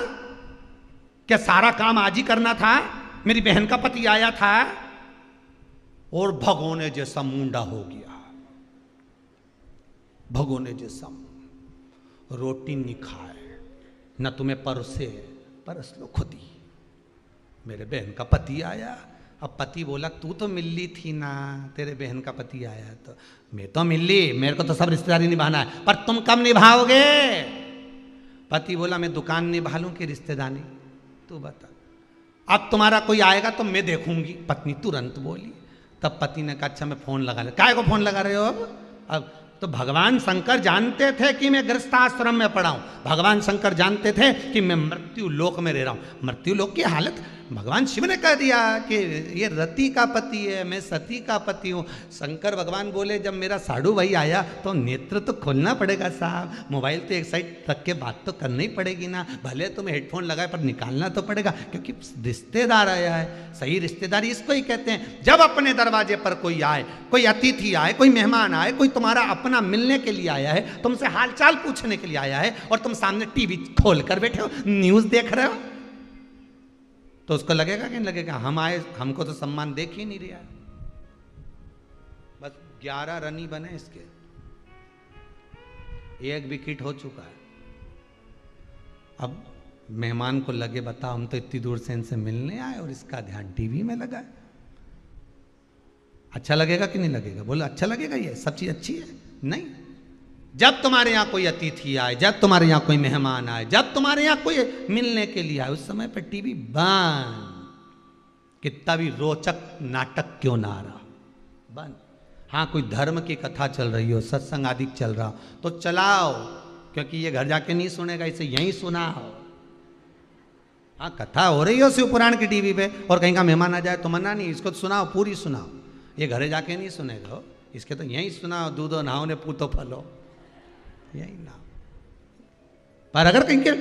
क्या सारा काम आज ही करना था? मेरी बहन का पति आया था और भगोने जैसा मुंडा हो गया, भगोने जैसा, रोटी नहीं खाए, न तुम्हें परोसे, परस लो खुद ही। मेरे बहन का पति आया, अब पति बोला तू तो मिली थी ना, तेरे बहन का पति आया तो मैं तो मिली, मेरे को तो सब रिश्तेदारी निभाना है, पर तुम कब निभाओगे? पति बोला मैं दुकान निभा लूं कि रिश्तेदारी, तू बता। अब तुम्हारा कोई आएगा तो मैं देखूंगी। पत्नी तुरंत बोली। तब पति ने कहा अच्छा मैं फोन लगा ले। काय को फोन लगा रहे हो अब तो भगवान शंकर जानते थे कि मैं गृहस्थाश्रम में पड़ा हूं। भगवान शंकर जानते थे कि मैं मृत्यु लोक में रह रहा हूं। मृत्यु लोक की हालत भगवान शिव ने कह दिया कि ये रति का पति है, मैं सती का पति हूँ। शंकर भगवान बोले जब मेरा साधु भाई आया तो नेत्र तो खोलना पड़ेगा साहब, मोबाइल तो एक साइड रख के बात तो करनी पड़ेगी ना, भले तुम हेडफोन लगाए पर निकालना तो पड़ेगा क्योंकि रिश्तेदार आया है। सही रिश्तेदारी इसको ही कहते हैं, जब अपने दरवाजे पर कोई आए, कोई अतिथि आए, कोई मेहमान आए, कोई तुम्हारा अपना मिलने के लिए आया है, तुमसे हालचाल पूछने के लिए आया है और तुम सामने टीवी खोल कर बैठे हो, न्यूज देख रहे हो, तो उसको लगेगा कि नहीं लगेगा? हम आए, हमको तो सम्मान देख ही नहीं रहा। बस 11 रनी बने इसके, 1 विकेट हो चुका है। अब मेहमान को लगे बताओ हम तो इतनी दूर से इनसे मिलने आए और इसका ध्यान टीवी में लगा है। अच्छा लगेगा कि नहीं लगेगा? बोलो अच्छा लगेगा? ये सब चीज अच्छी है? नहीं। जब तुम्हारे यहां कोई अतिथि आए, जब तुम्हारे यहां कोई मेहमान आए, जब तुम्हारे यहां कोई मिलने के लिए आए, उस समय पर टीवी बंद। कितना भी रोचक नाटक क्यों ना आ रहा, बंद। हाँ कोई धर्म की कथा चल रही हो, सत्संग आदि चल रहा तो चलाओ, क्योंकि ये घर जाके नहीं सुनेगा, इसे यहीं सुनाओ। हाँ कथा हो रही हो शिव पुराण की टीवी पे और कहीं का मेहमान आ जाए तो मना नहीं, इसको तो सुनाओ, पूरी सुनाओ। ये घरे जाके नहीं सुनेगा, इसके तो यहीं सुनाओ। दूधो नहाओ ने पूतो फलो, यही ना। पर अगर कहीं के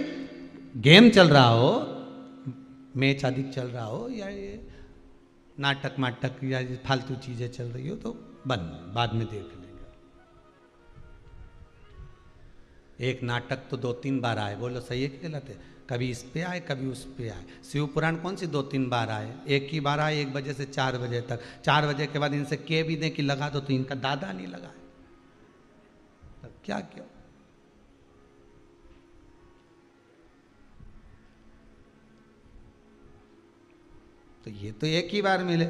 गेम चल रहा हो, मैच आदि चल रहा हो, या ये नाटक माटक या फालतू चीजें चल रही हो तो बंद, बाद में देख लेंगे। एक नाटक तो 2-3 बार आए, बोलो सही है कि गलत है? कभी इस पे आए कभी उस पे आए। शिव पुराण कौन सी 2-3 बार आए? एक ही बार आए 1 बजे से 4 बजे तक। 4 बजे के बाद इनसे कह भी दें कि लगा दो तो इनका दादा नहीं लगा, तब क्या क्यों? तो ये तो एक ही बार मिले,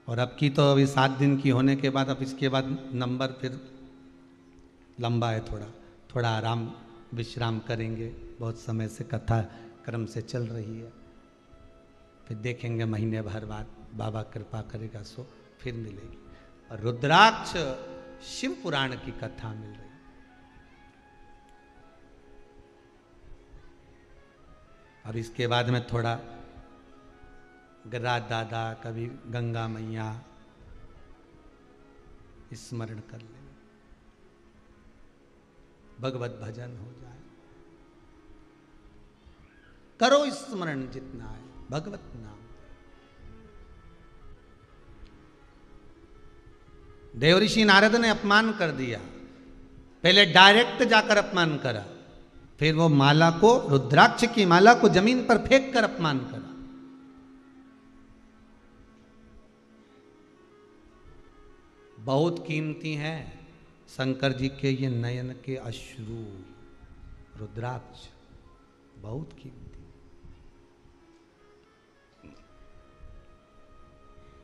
और अब की तो अभी 7 दिन की होने के बाद अब इसके बाद नंबर फिर लंबा है, थोड़ा आराम विश्राम करेंगे। बहुत समय से कथा क्रम से चल रही है, फिर देखेंगे महीने भर बाद बाबा कृपा करेगा सो फिर मिलेगी। और रुद्राक्ष शिव पुराण की कथा मिल रही। अब इसके बाद में थोड़ा गिरिराज दादा, कभी गंगा मैया स्मरण कर ले, भगवत भजन हो जाए, करो स्मरण जितना है भगवत नाम। देवऋषि नारद ने अपमान कर दिया, पहले डायरेक्ट जाकर अपमान करा, फिर वो माला को, रुद्राक्ष की माला को जमीन पर फेंक कर अपमान करा। बहुत कीमती हैं शंकर जी के ये नयन के अश्रु, रुद्राक्ष बहुत कीमती।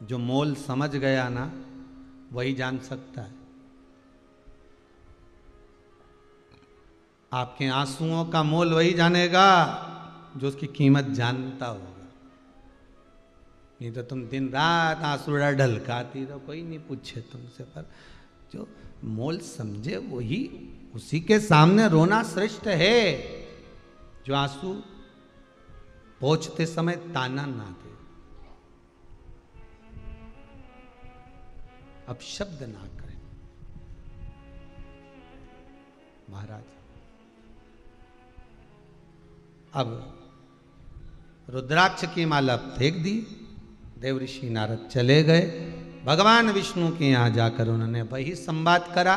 जो मोल समझ गया ना वही जान सकता है। आपके आंसुओं का मोल वही जानेगा जो उसकी कीमत जानता होगा। नहीं तो तुम दिन रात आंसुड़ा ढलकाती रहो, कोई नहीं पूछे तुमसे, पर जो मोल समझे वही, उसी के सामने रोना श्रेष्ठ है। जो आंसू पहुंचते समय ताना ना दे, अब शब्द ना करें। महाराज अब रुद्राक्ष की माला फेंक दी, देवऋषि नारद चले गए। भगवान विष्णु के यहां जाकर उन्होंने वही संवाद करा।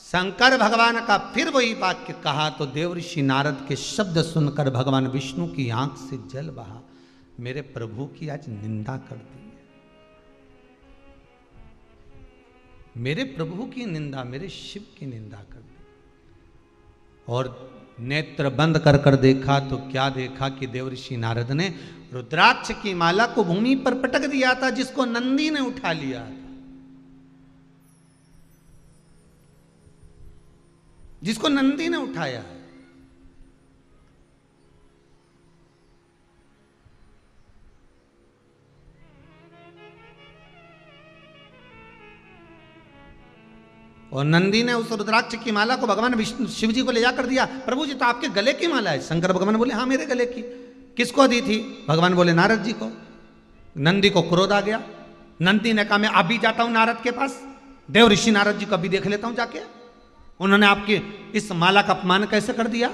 शंकर भगवान का फिर वही वाक्य कहा तो देवऋषि नारद के शब्द सुनकर भगवान विष्णु की आंख से जल बहा। मेरे प्रभु की आज निंदा कर दी है, मेरे प्रभु की निंदा, मेरे शिव की निंदा कर दी। और नेत्र बंद कर कर देखा तो क्या देखा कि देवर्षि नारद ने रुद्राक्ष की माला को भूमि पर पटक दिया था, जिसको नंदी ने उठा लिया था, जिसको नंदी ने उठाया है। और नंदी ने उस रुद्राक्ष की माला को भगवान विष्णु शिव जी को ले जाकर दिया। प्रभु जी तो आपके गले की माला है। शंकर भगवान बोले हाँ मेरे गले की। किसको दी थी? भगवान बोले नारद जी को। नंदी को क्रोध आ गया। नंदी ने कहा मैं अभी जाता हूं नारद के पास, देव ऋषि नारद जी को अभी देख लेता हूं जाके, उन्होंने आपकी इस माला का अपमान कैसे कर दिया।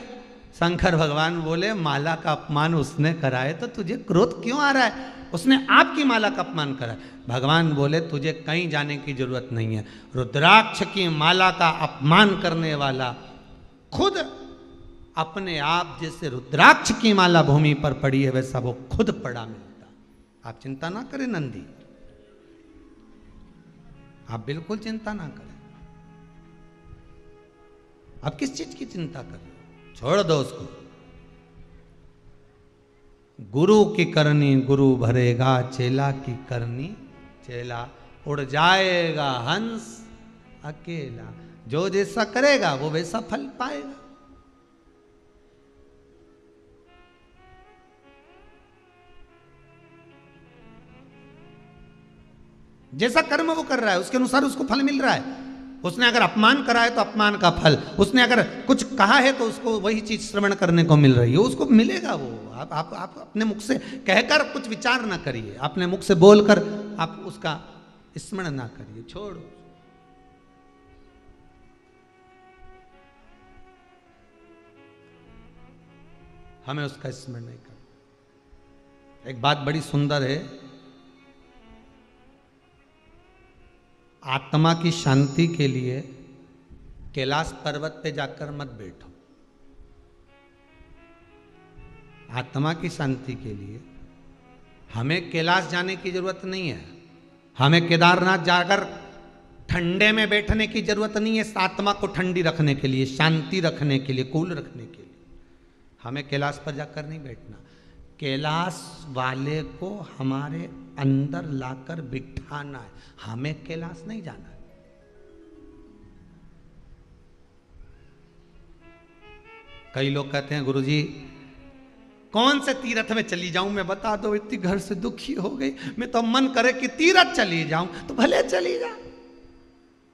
शंकर भगवान बोले माला का अपमान उसने कराए तो तुझे क्रोध क्यों आ रहा है? उसने आपकी माला का अपमान करा। भगवान बोले तुझे कहीं जाने की जरूरत नहीं है। रुद्राक्ष की माला का अपमान करने वाला खुद अपने आप जैसे रुद्राक्ष की माला भूमि पर पड़ी है वैसा वो खुद पड़ा मिलता। आप चिंता ना करें नंदी, आप बिल्कुल चिंता ना करें। आप किस चीज की चिंता कर रहे हो? छोड़ दो उसको। गुरु की करनी गुरु भरेगा, चेला की करनी चेला उड़ जाएगा हंस अकेला। जो जैसा करेगा वो वैसा फल पाएगा। जैसा कर्म वो कर रहा है उसके अनुसार उसको फल मिल रहा है। उसने अगर अपमान करा है तो अपमान का फल, उसने अगर कुछ कहा है तो उसको वही चीज श्रवण करने को मिल रही है, उसको मिलेगा वो। आप अपने मुख से कहकर कुछ विचार ना करिए, अपने मुख से बोलकर आप उसका स्मरण ना करिए, छोड़ो। हमें उसका स्मरण नहीं करना। एक बात बड़ी सुंदर है, आत्मा की शांति के लिए कैलाश पर्वत पे जाकर मत बैठो। आत्मा की शांति के लिए हमें कैलाश जाने की जरूरत नहीं है। हमें केदारनाथ जाकर ठंडे में बैठने की जरूरत नहीं है। आत्मा को ठंडी रखने के लिए, शांति रखने के लिए, कूल रखने के लिए हमें कैलाश पर जाकर नहीं बैठना। कैलाश वाले को हमारे अंदर लाकर बिठाना है, हमें कैलाश नहीं जाना है। कई लोग कहते हैं गुरुजी कौन से तीर्थ में चली जाऊं, मैं बता दो, इतनी घर से दुखी हो गई, मैं तो मन करे कि तीर्थ चली जाऊं, तो भले चली जा।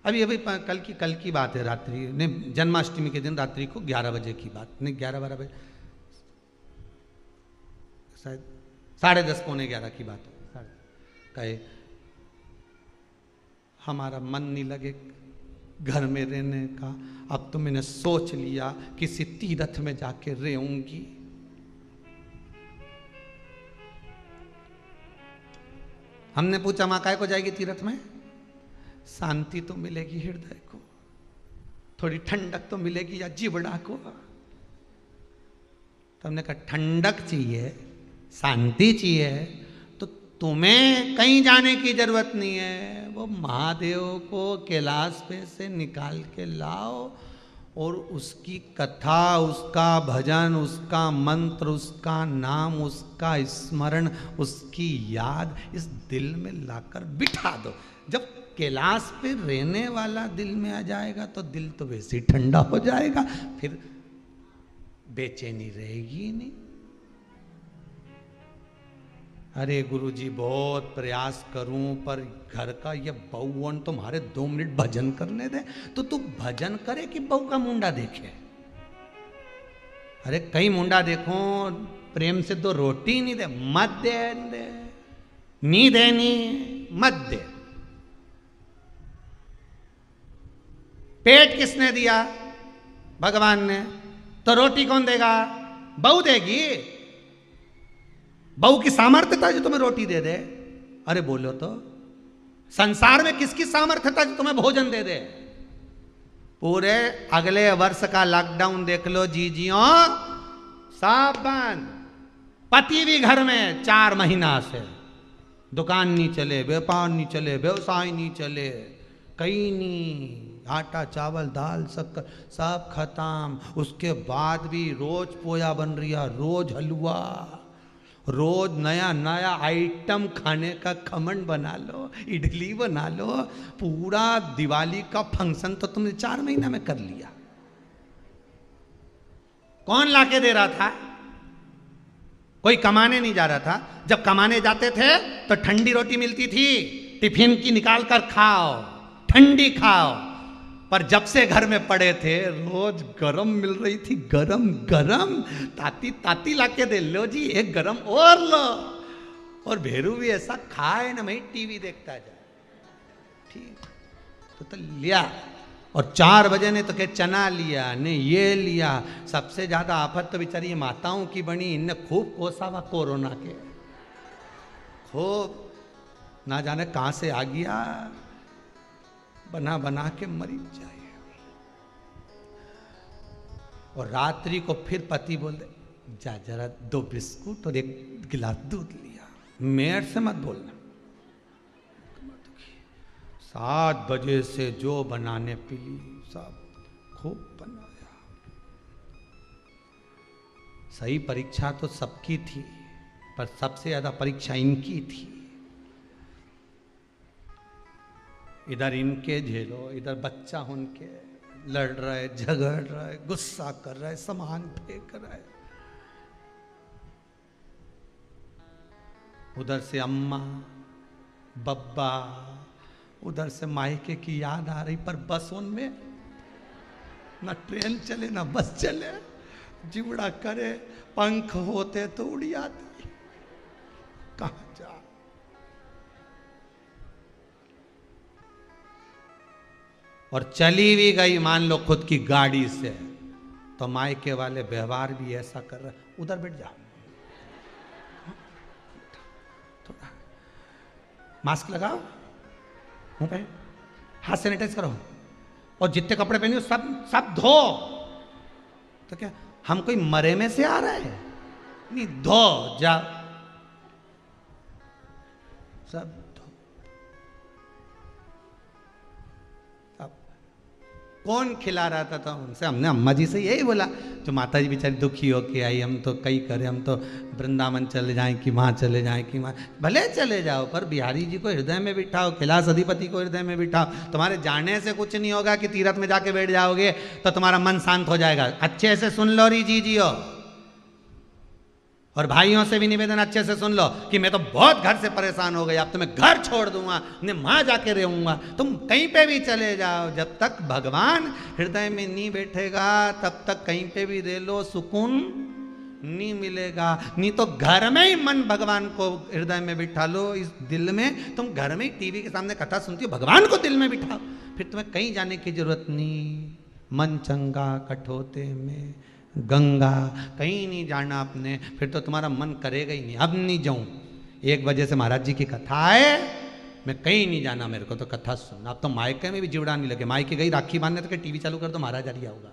अभी अभी कल की बात है, रात्रि ने जन्माष्टमी के दिन रात्रि को 11 बजे की बात, नहीं 11-12 बजे, शायद 10:30 पौने 11 की बात हो। कहे हमारा मन नहीं लगे घर में रहने का, अब तो मैंने सोच लिया किसी तीर्थ में जाके रहूंगी। हमने पूछा मां काय को जाएगी तीर्थ में? शांति तो मिलेगी हृदय को, थोड़ी ठंडक तो मिलेगी या जीवड़ा को। तो हमने कहा ठंडक चाहिए, शांति चाहिए तो तुम्हें कहीं जाने की जरूरत नहीं है। वो महादेव को कैलाश पे से निकाल के लाओ और उसकी कथा, उसका भजन, उसका मंत्र, उसका नाम, उसका स्मरण, उसकी याद इस दिल में लाकर बिठा दो। जब कैलाश पे रहने वाला दिल में आ जाएगा तो दिल तो वैसे ही ठंडा हो जाएगा, फिर बेचैनी रहेगी ही नहीं। अरे गुरुजी बहुत प्रयास करूं पर घर का ये बहुवन तुम्हारे 2 मिनट भजन करने दे, तो तू भजन करे कि बहू का मुंडा देखे? अरे कई मुंडा देखो प्रेम से तो रोटी नहीं दे, मत दे, नहीं देनी मत दे। पेट किसने दिया? भगवान ने। तो रोटी कौन देगा? बहू देगी। बहू की सामर्थ्य था जो तुम्हें रोटी दे दे? अरे बोलो तो, संसार में किसकी सामर्थ्य था जो तुम्हें भोजन दे दे? पूरे अगले वर्ष का लॉकडाउन देख लो जीजियों, सब बंद। पति भी घर में 4 महीना से, दुकान नहीं चले, व्यापार नहीं चले, व्यवसाय नहीं चले, कहीं नहीं। आटा चावल दाल शक्कर सब खत्म। उसके बाद भी रोज पोया बन रहा, रोज हलवा, रोज नया नया आइटम खाने का, खमन बना लो, इडली बना लो। पूरा दिवाली का फंक्शन तो तुमने 4 महीना में कर लिया। कौन लाके दे रहा था? कोई कमाने नहीं जा रहा था। जब कमाने जाते थे तो ठंडी रोटी मिलती थी, टिफिन की निकाल कर खाओ, ठंडी खाओ। पर जब से घर में पड़े थे रोज गरम मिल रही थी, गरम गरम ताती ताती लाके दे, लो जी एक गरम और लो। और भेरू भी ऐसा खाए ना, मैं टीवी देखता जाए, ठीक तो लिया। और 4 बजे ने तो के चना लिया ने, ये लिया। सबसे ज्यादा आफत तो बेचारी माताओं की बनी, इनने खूब कोसा हुआ कोरोना के, खूब ना जाने कहां से आ गया, बना बना के मरी जाए। और रात्रि को फिर पति बोले जा जरा 2 बिस्कुट और 1 गिलास दूध लिया, मेयर से मत बोलना। 7 बजे से जो बनाने पीली सब खूब बनाया। सही परीक्षा तो सबकी थी, पर सबसे ज्यादा परीक्षा इनकी थी। इधर इनके झेलो, इधर बच्चा उनके लड़ रहे, झगड़ रहे, गुस्सा कर रहे, सामान फेंक रहे। उधर से अम्मा बब्बा, उधर से मायके की याद आ रही। पर बस उनमें ना ट्रेन चले ना बस चले, जिवड़ा करे, पंख होते तो उड़ी आती, कहां जा। और चली भी गई मान लो खुद की गाड़ी से, तो मायके वाले व्यवहार भी ऐसा कर रहे, उधर बैठ जा, थोड़ा मास्क लगाओ, मुंह पे हाथ सैनिटाइज करो, और जितने कपड़े पहने हो सब धो। तो क्या हम कोई मरे में से आ रहे हैं? नहीं, धो जा, सब धो। अब कौन खिला रहा था उनसे? हमने अम्मा जी से यही बोला, जो माता जी बेचारी दुखी होके आई, हम तो कई करे, हम तो वृंदावन चले जाएं कि वहाँ चले जाएं कि वहाँ, भले चले जाओ, पर बिहारी जी को हृदय में बिठाओ, कैलाश अधिपति को हृदय में बिठाओ। तुम्हारे जाने से कुछ नहीं होगा कि तीर्थ में जाके बैठ जाओगे तो तुम्हारा मन शांत हो जाएगा। अच्छे से सुन लो री जीजियो, और भाइयों से भी निवेदन अच्छे से सुन लो कि मैं तो बहुत घर से परेशान हो गया, अब तो मैं घर छोड़ दूंगा, मैं वहां जाके रहूंगा। तुम कहीं पे भी चले जाओ, जब तक भगवान हृदय में नहीं बैठेगा तब तक कहीं पे भी रह लो, सुकून नहीं मिलेगा। नहीं तो घर में ही मन भगवान को हृदय में बिठा लो, इस दिल में। तुम घर में ही टीवी के सामने कथा सुनती हो, भगवान को दिल में बिठाओ, फिर तुम्हें कहीं जाने की जरूरत नहीं। मन चंगा कठोते में गंगा, कहीं नहीं जाना आपने, फिर तो तुम्हारा मन करेगा ही नहीं, अब नहीं जाऊं। 1 बजे से महाराज जी की कथा है, मैं कहीं नहीं जाना, मेरे को तो कथा सुनना। अब तो मायके में भी जिवड़ा नहीं लगे, मायके गई राखी बांधने तो टीवी चालू कर दो, महाराज आ रिया होगा।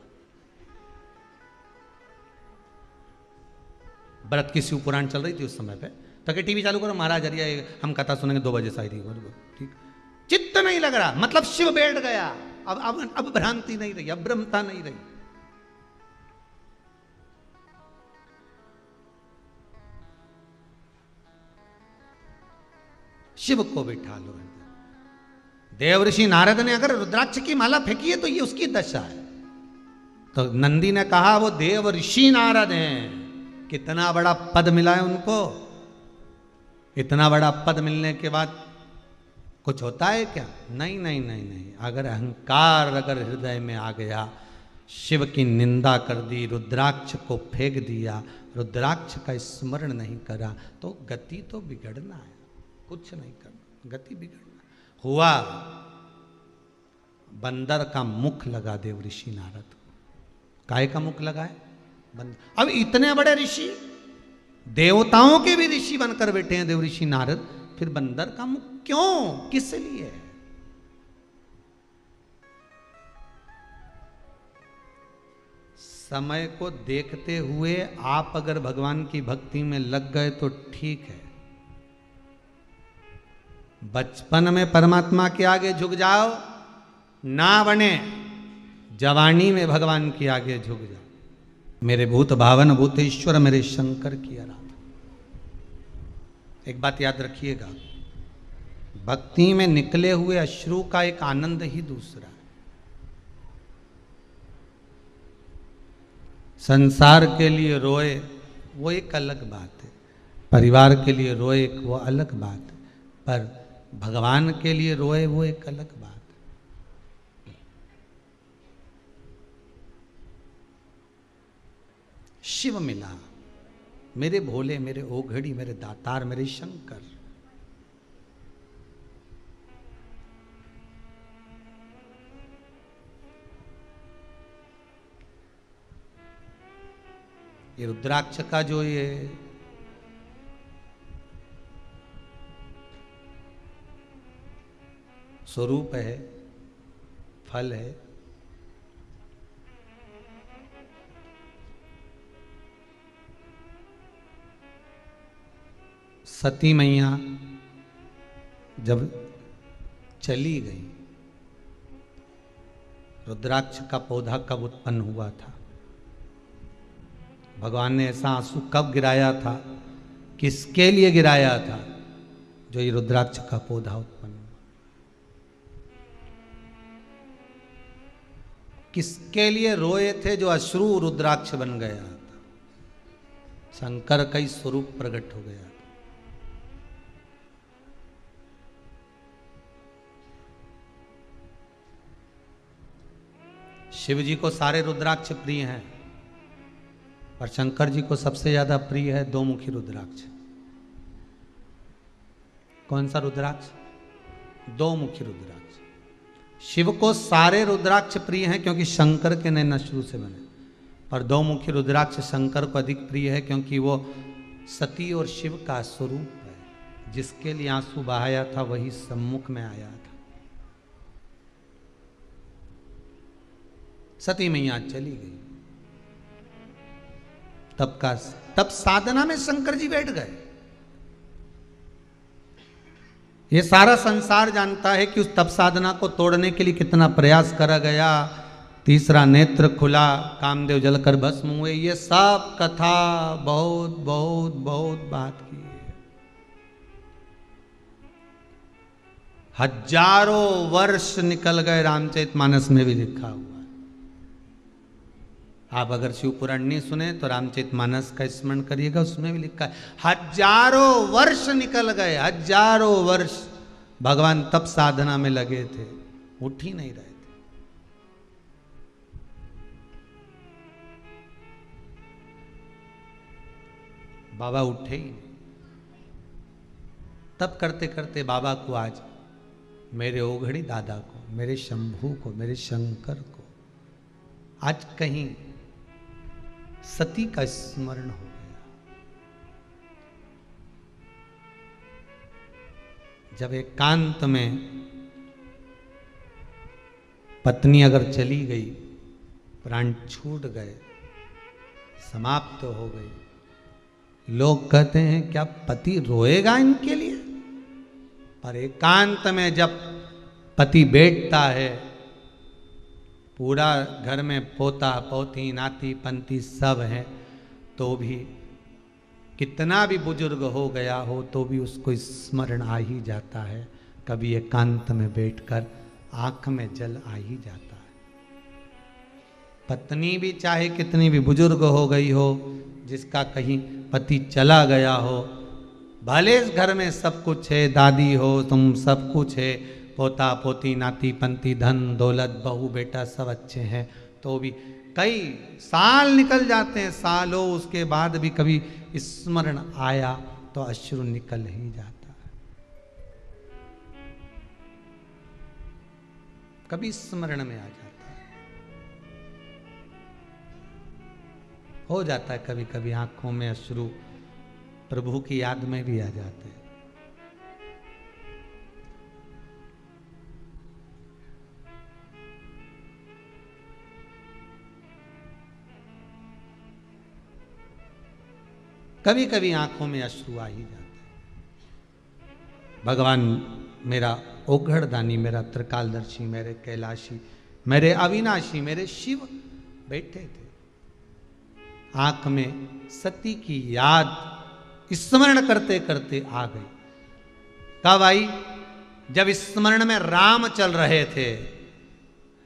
व्रत की शिव पुराण चल रही थी उस समय पे, तो टीवी चालू करो, महाराज आ रिया, हम कथा सुनेंगे 2 बजे शायद, ठीक। चित्त नहीं लग रहा, मतलब शिव बैठ गया। अब भ्रांति नहीं रही, अब ब्रह्मता नहीं रही। शिव को बिठा लो। देव ऋषि नारद ने अगर रुद्राक्ष की माला फेंकी है तो ये उसकी दशा है। तो नंदी ने कहा वो देव ऋषि नारद हैं, कितना बड़ा पद मिला है उनको। इतना बड़ा पद मिलने के बाद कुछ होता है क्या? नहीं नहीं नहीं नहीं। अगर अहंकार अगर हृदय में आ गया, शिव की निंदा कर दी, रुद्राक्ष को फेंक दिया, रुद्राक्ष का स्मरण नहीं करा, तो गति तो बिगड़ना है, कुछ नहीं करना, गति बिगड़ना। हुआ बंदर का मुख लगा देव ऋषि नारद को। काय का मुख लगाए? बंदर। अब इतने बड़े ऋषि, देवताओं के भी ऋषि बनकर बैठे हैं देव ऋषि नारद, फिर बंदर का मुख क्यों, किस लिए? समय को देखते हुए आप अगर भगवान की भक्ति में लग गए तो ठीक है। बचपन में परमात्मा के आगे झुक जाओ, ना बने, जवानी में भगवान के आगे झुक जा। मेरे भूत भावन भूतेश्वर मेरे शंकर की आराधना। एक बात याद रखिएगा, भक्ति में निकले हुए अश्रु का एक आनंद ही दूसरा है। संसार के लिए रोए वो एक अलग बात है, परिवार के लिए रोए वो अलग बात है, पर भगवान के लिए रोए वो एक अलग बात है। शिव मिला, मेरे भोले, मेरे ओघड़ी, मेरे दातार, मेरे शंकर। ये रुद्राक्ष का जो ये स्वरूप है, फल है, सती मैया जब चली गई, रुद्राक्ष का पौधा कब उत्पन्न हुआ था, भगवान ने ऐसा आंसू कब गिराया था, किसके लिए गिराया था, जो ये रुद्राक्ष का पौधा उत्पन्न हुआ, किसके लिए रोए थे, जो अश्रु रुद्राक्ष बन गया था, शंकर का ही स्वरूप प्रकट हो गया था। शिव जी को सारे रुद्राक्ष प्रिय हैं, पर शंकर जी को सबसे ज्यादा प्रिय है दो मुखी रुद्राक्ष। कौन सा रुद्राक्ष? दो मुखी रुद्राक्ष। शिव को सारे रुद्राक्ष प्रिय हैं क्योंकि शंकर के नैन अश्रु से बने, पर दो मुखी रुद्राक्ष शंकर को अधिक प्रिय है क्योंकि वो सती और शिव का स्वरूप है। जिसके लिए आंसू बहाया था वही सम्मुख में आया था। सती मैया चली गई, तब साधना में शंकर जी बैठ गए। ये सारा संसार जानता है कि उस तप साधना को तोड़ने के लिए कितना प्रयास करा गया। तीसरा नेत्र खुला, कामदेव जलकर भस्म हुए, ये सब कथा बहुत बहुत बहुत बात की है। हजारों वर्ष निकल गए, रामचरितमानस में भी लिखा हुआ। आप अगर शिव पुराण नहीं सुने तो रामचरितमानस का स्मरण करिएगा, उसमें भी लिखा है हजारों वर्ष निकल गए, हजारों वर्ष भगवान तप साधना में लगे थे, उठ ही नहीं रहे थे। बाबा उठे ही नहीं। तप करते करते बाबा को आज मेरे ओघड़ी दादा को, मेरे शंभू को, मेरे शंकर को आज कहीं सती का स्मरण हो गया। जब एकांत में पत्नी अगर चली गई, प्राण छूट गए, समाप्त हो गई, लोग कहते हैं क्या पति रोएगा इनके लिए? पर एकांत में जब पति बैठता है, पूरा घर में पोता पोती नाती पंती सब हैं, तो भी कितना भी बुजुर्ग हो गया हो तो भी उसको स्मरण आ ही जाता है। कभी एकांत में बैठकर आंख में जल आ ही जाता है। पत्नी भी चाहे कितनी भी बुजुर्ग हो गई हो, जिसका कहीं पति चला गया हो, भले इस घर में सब कुछ है, दादी हो तुम, सब कुछ है, पोता पोती नाती पंती धन दौलत बहू बेटा सब अच्छे हैं, तो भी कई साल निकल जाते हैं, सालों, उसके बाद भी कभी स्मरण आया तो अश्रु निकल ही जाता है। कभी स्मरण में आ जाता है, हो जाता है कभी कभी आंखों में अश्रु, प्रभु की याद में भी आ जाते हैं। कभी कभी आंखों में अश्रु आ ही जाते हैं। भगवान मेरा ओघड़दानी, मेरा त्रिकालदर्शी, मेरे कैलाशी, मेरे अविनाशी, मेरे शिव बैठे थे। आंख में सती की याद स्मरण करते करते आ गई। कब आई? जब स्मरण में राम चल रहे थे।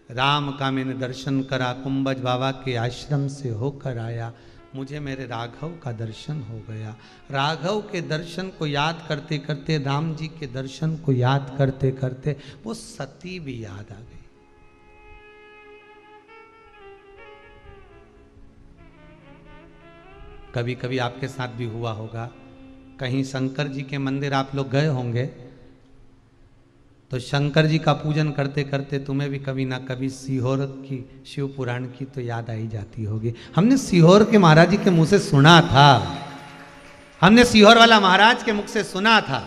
राम का मैंने दर्शन करा, कुंभज बाबा के आश्रम से होकर आया, मुझे मेरे राघव का दर्शन हो गया। राघव के दर्शन को याद करते करते, राम जी के दर्शन को याद करते करते वो सती भी याद आ गई। कभी कभी आपके साथ भी हुआ होगा, कहीं शंकर जी के मंदिर आप लोग गए होंगे, तो शंकर जी का पूजन करते करते तुम्हें भी कभी ना कभी सीहोर की शिव पुराण की तो याद आई जाती होगी। हमने सीहोर के महाराज जी के मुंह से सुना था, हमने सीहोर वाला महाराज के मुख से सुना था।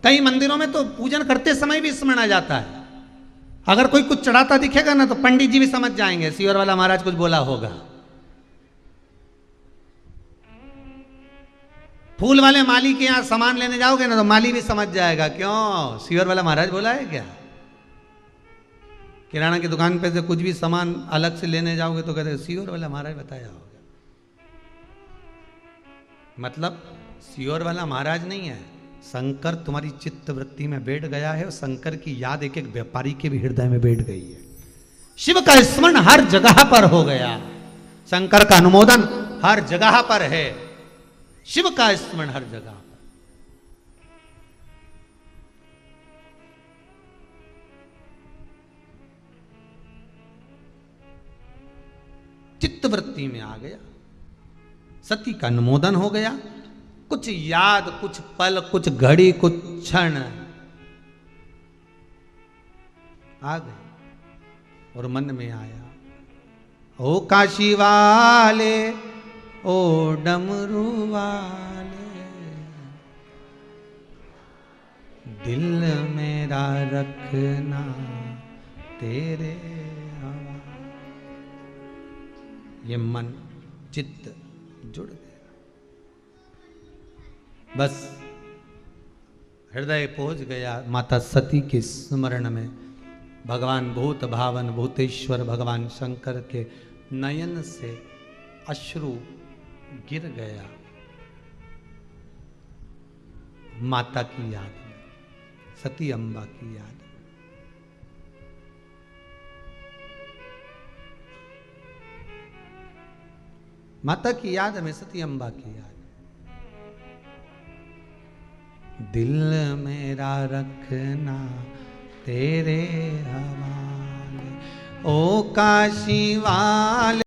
कई मंदिरों में तो पूजन करते समय भी स्मरण आ जाता है। अगर कोई कुछ चढ़ाता दिखेगा ना तो पंडित जी भी समझ जाएंगे सीहोर वाला महाराज कुछ बोला होगा। फूल वाले माली के यहां सामान लेने जाओगे ना तो माली भी समझ जाएगा, क्यों सीहोर वाला महाराज बोला है क्या। किराना की दुकान पे से कुछ भी सामान अलग से लेने जाओगे तो कहते सीहोर वाला महाराज बताया होगा। मतलब सीहोर वाला महाराज नहीं है, शंकर तुम्हारी चित्त वृत्ति में बैठ गया है और शंकर की याद एक एक व्यापारी के भी हृदय में बैठ गई है। शिव का स्मरण हर जगह पर हो गया, शंकर का अनुमोदन हर जगह पर है, शिव का स्मरण हर जगह पर। चित्तवृत्ति में आ गया, सती का अनुमोदन हो गया। कुछ याद, कुछ पल, कुछ घड़ी, कुछ क्षण आ गए और मन में आया, ओ काशी वाले, ओ डमरू वाले, दिल मेरा रखना तेरे हवा। ये मन चित्त जुड़ गया, बस हृदय पहुंच गया माता सती के स्मरण में। भगवान भूत भावन भूतेश्वर भगवान शंकर के नयन से अश्रु गिर गया माता की याद में, सती अम्बा की याद में। माता की याद में, सती अम्बा की याद में। दिल मेरा रखना तेरे हवाले, ओ काशी वाले।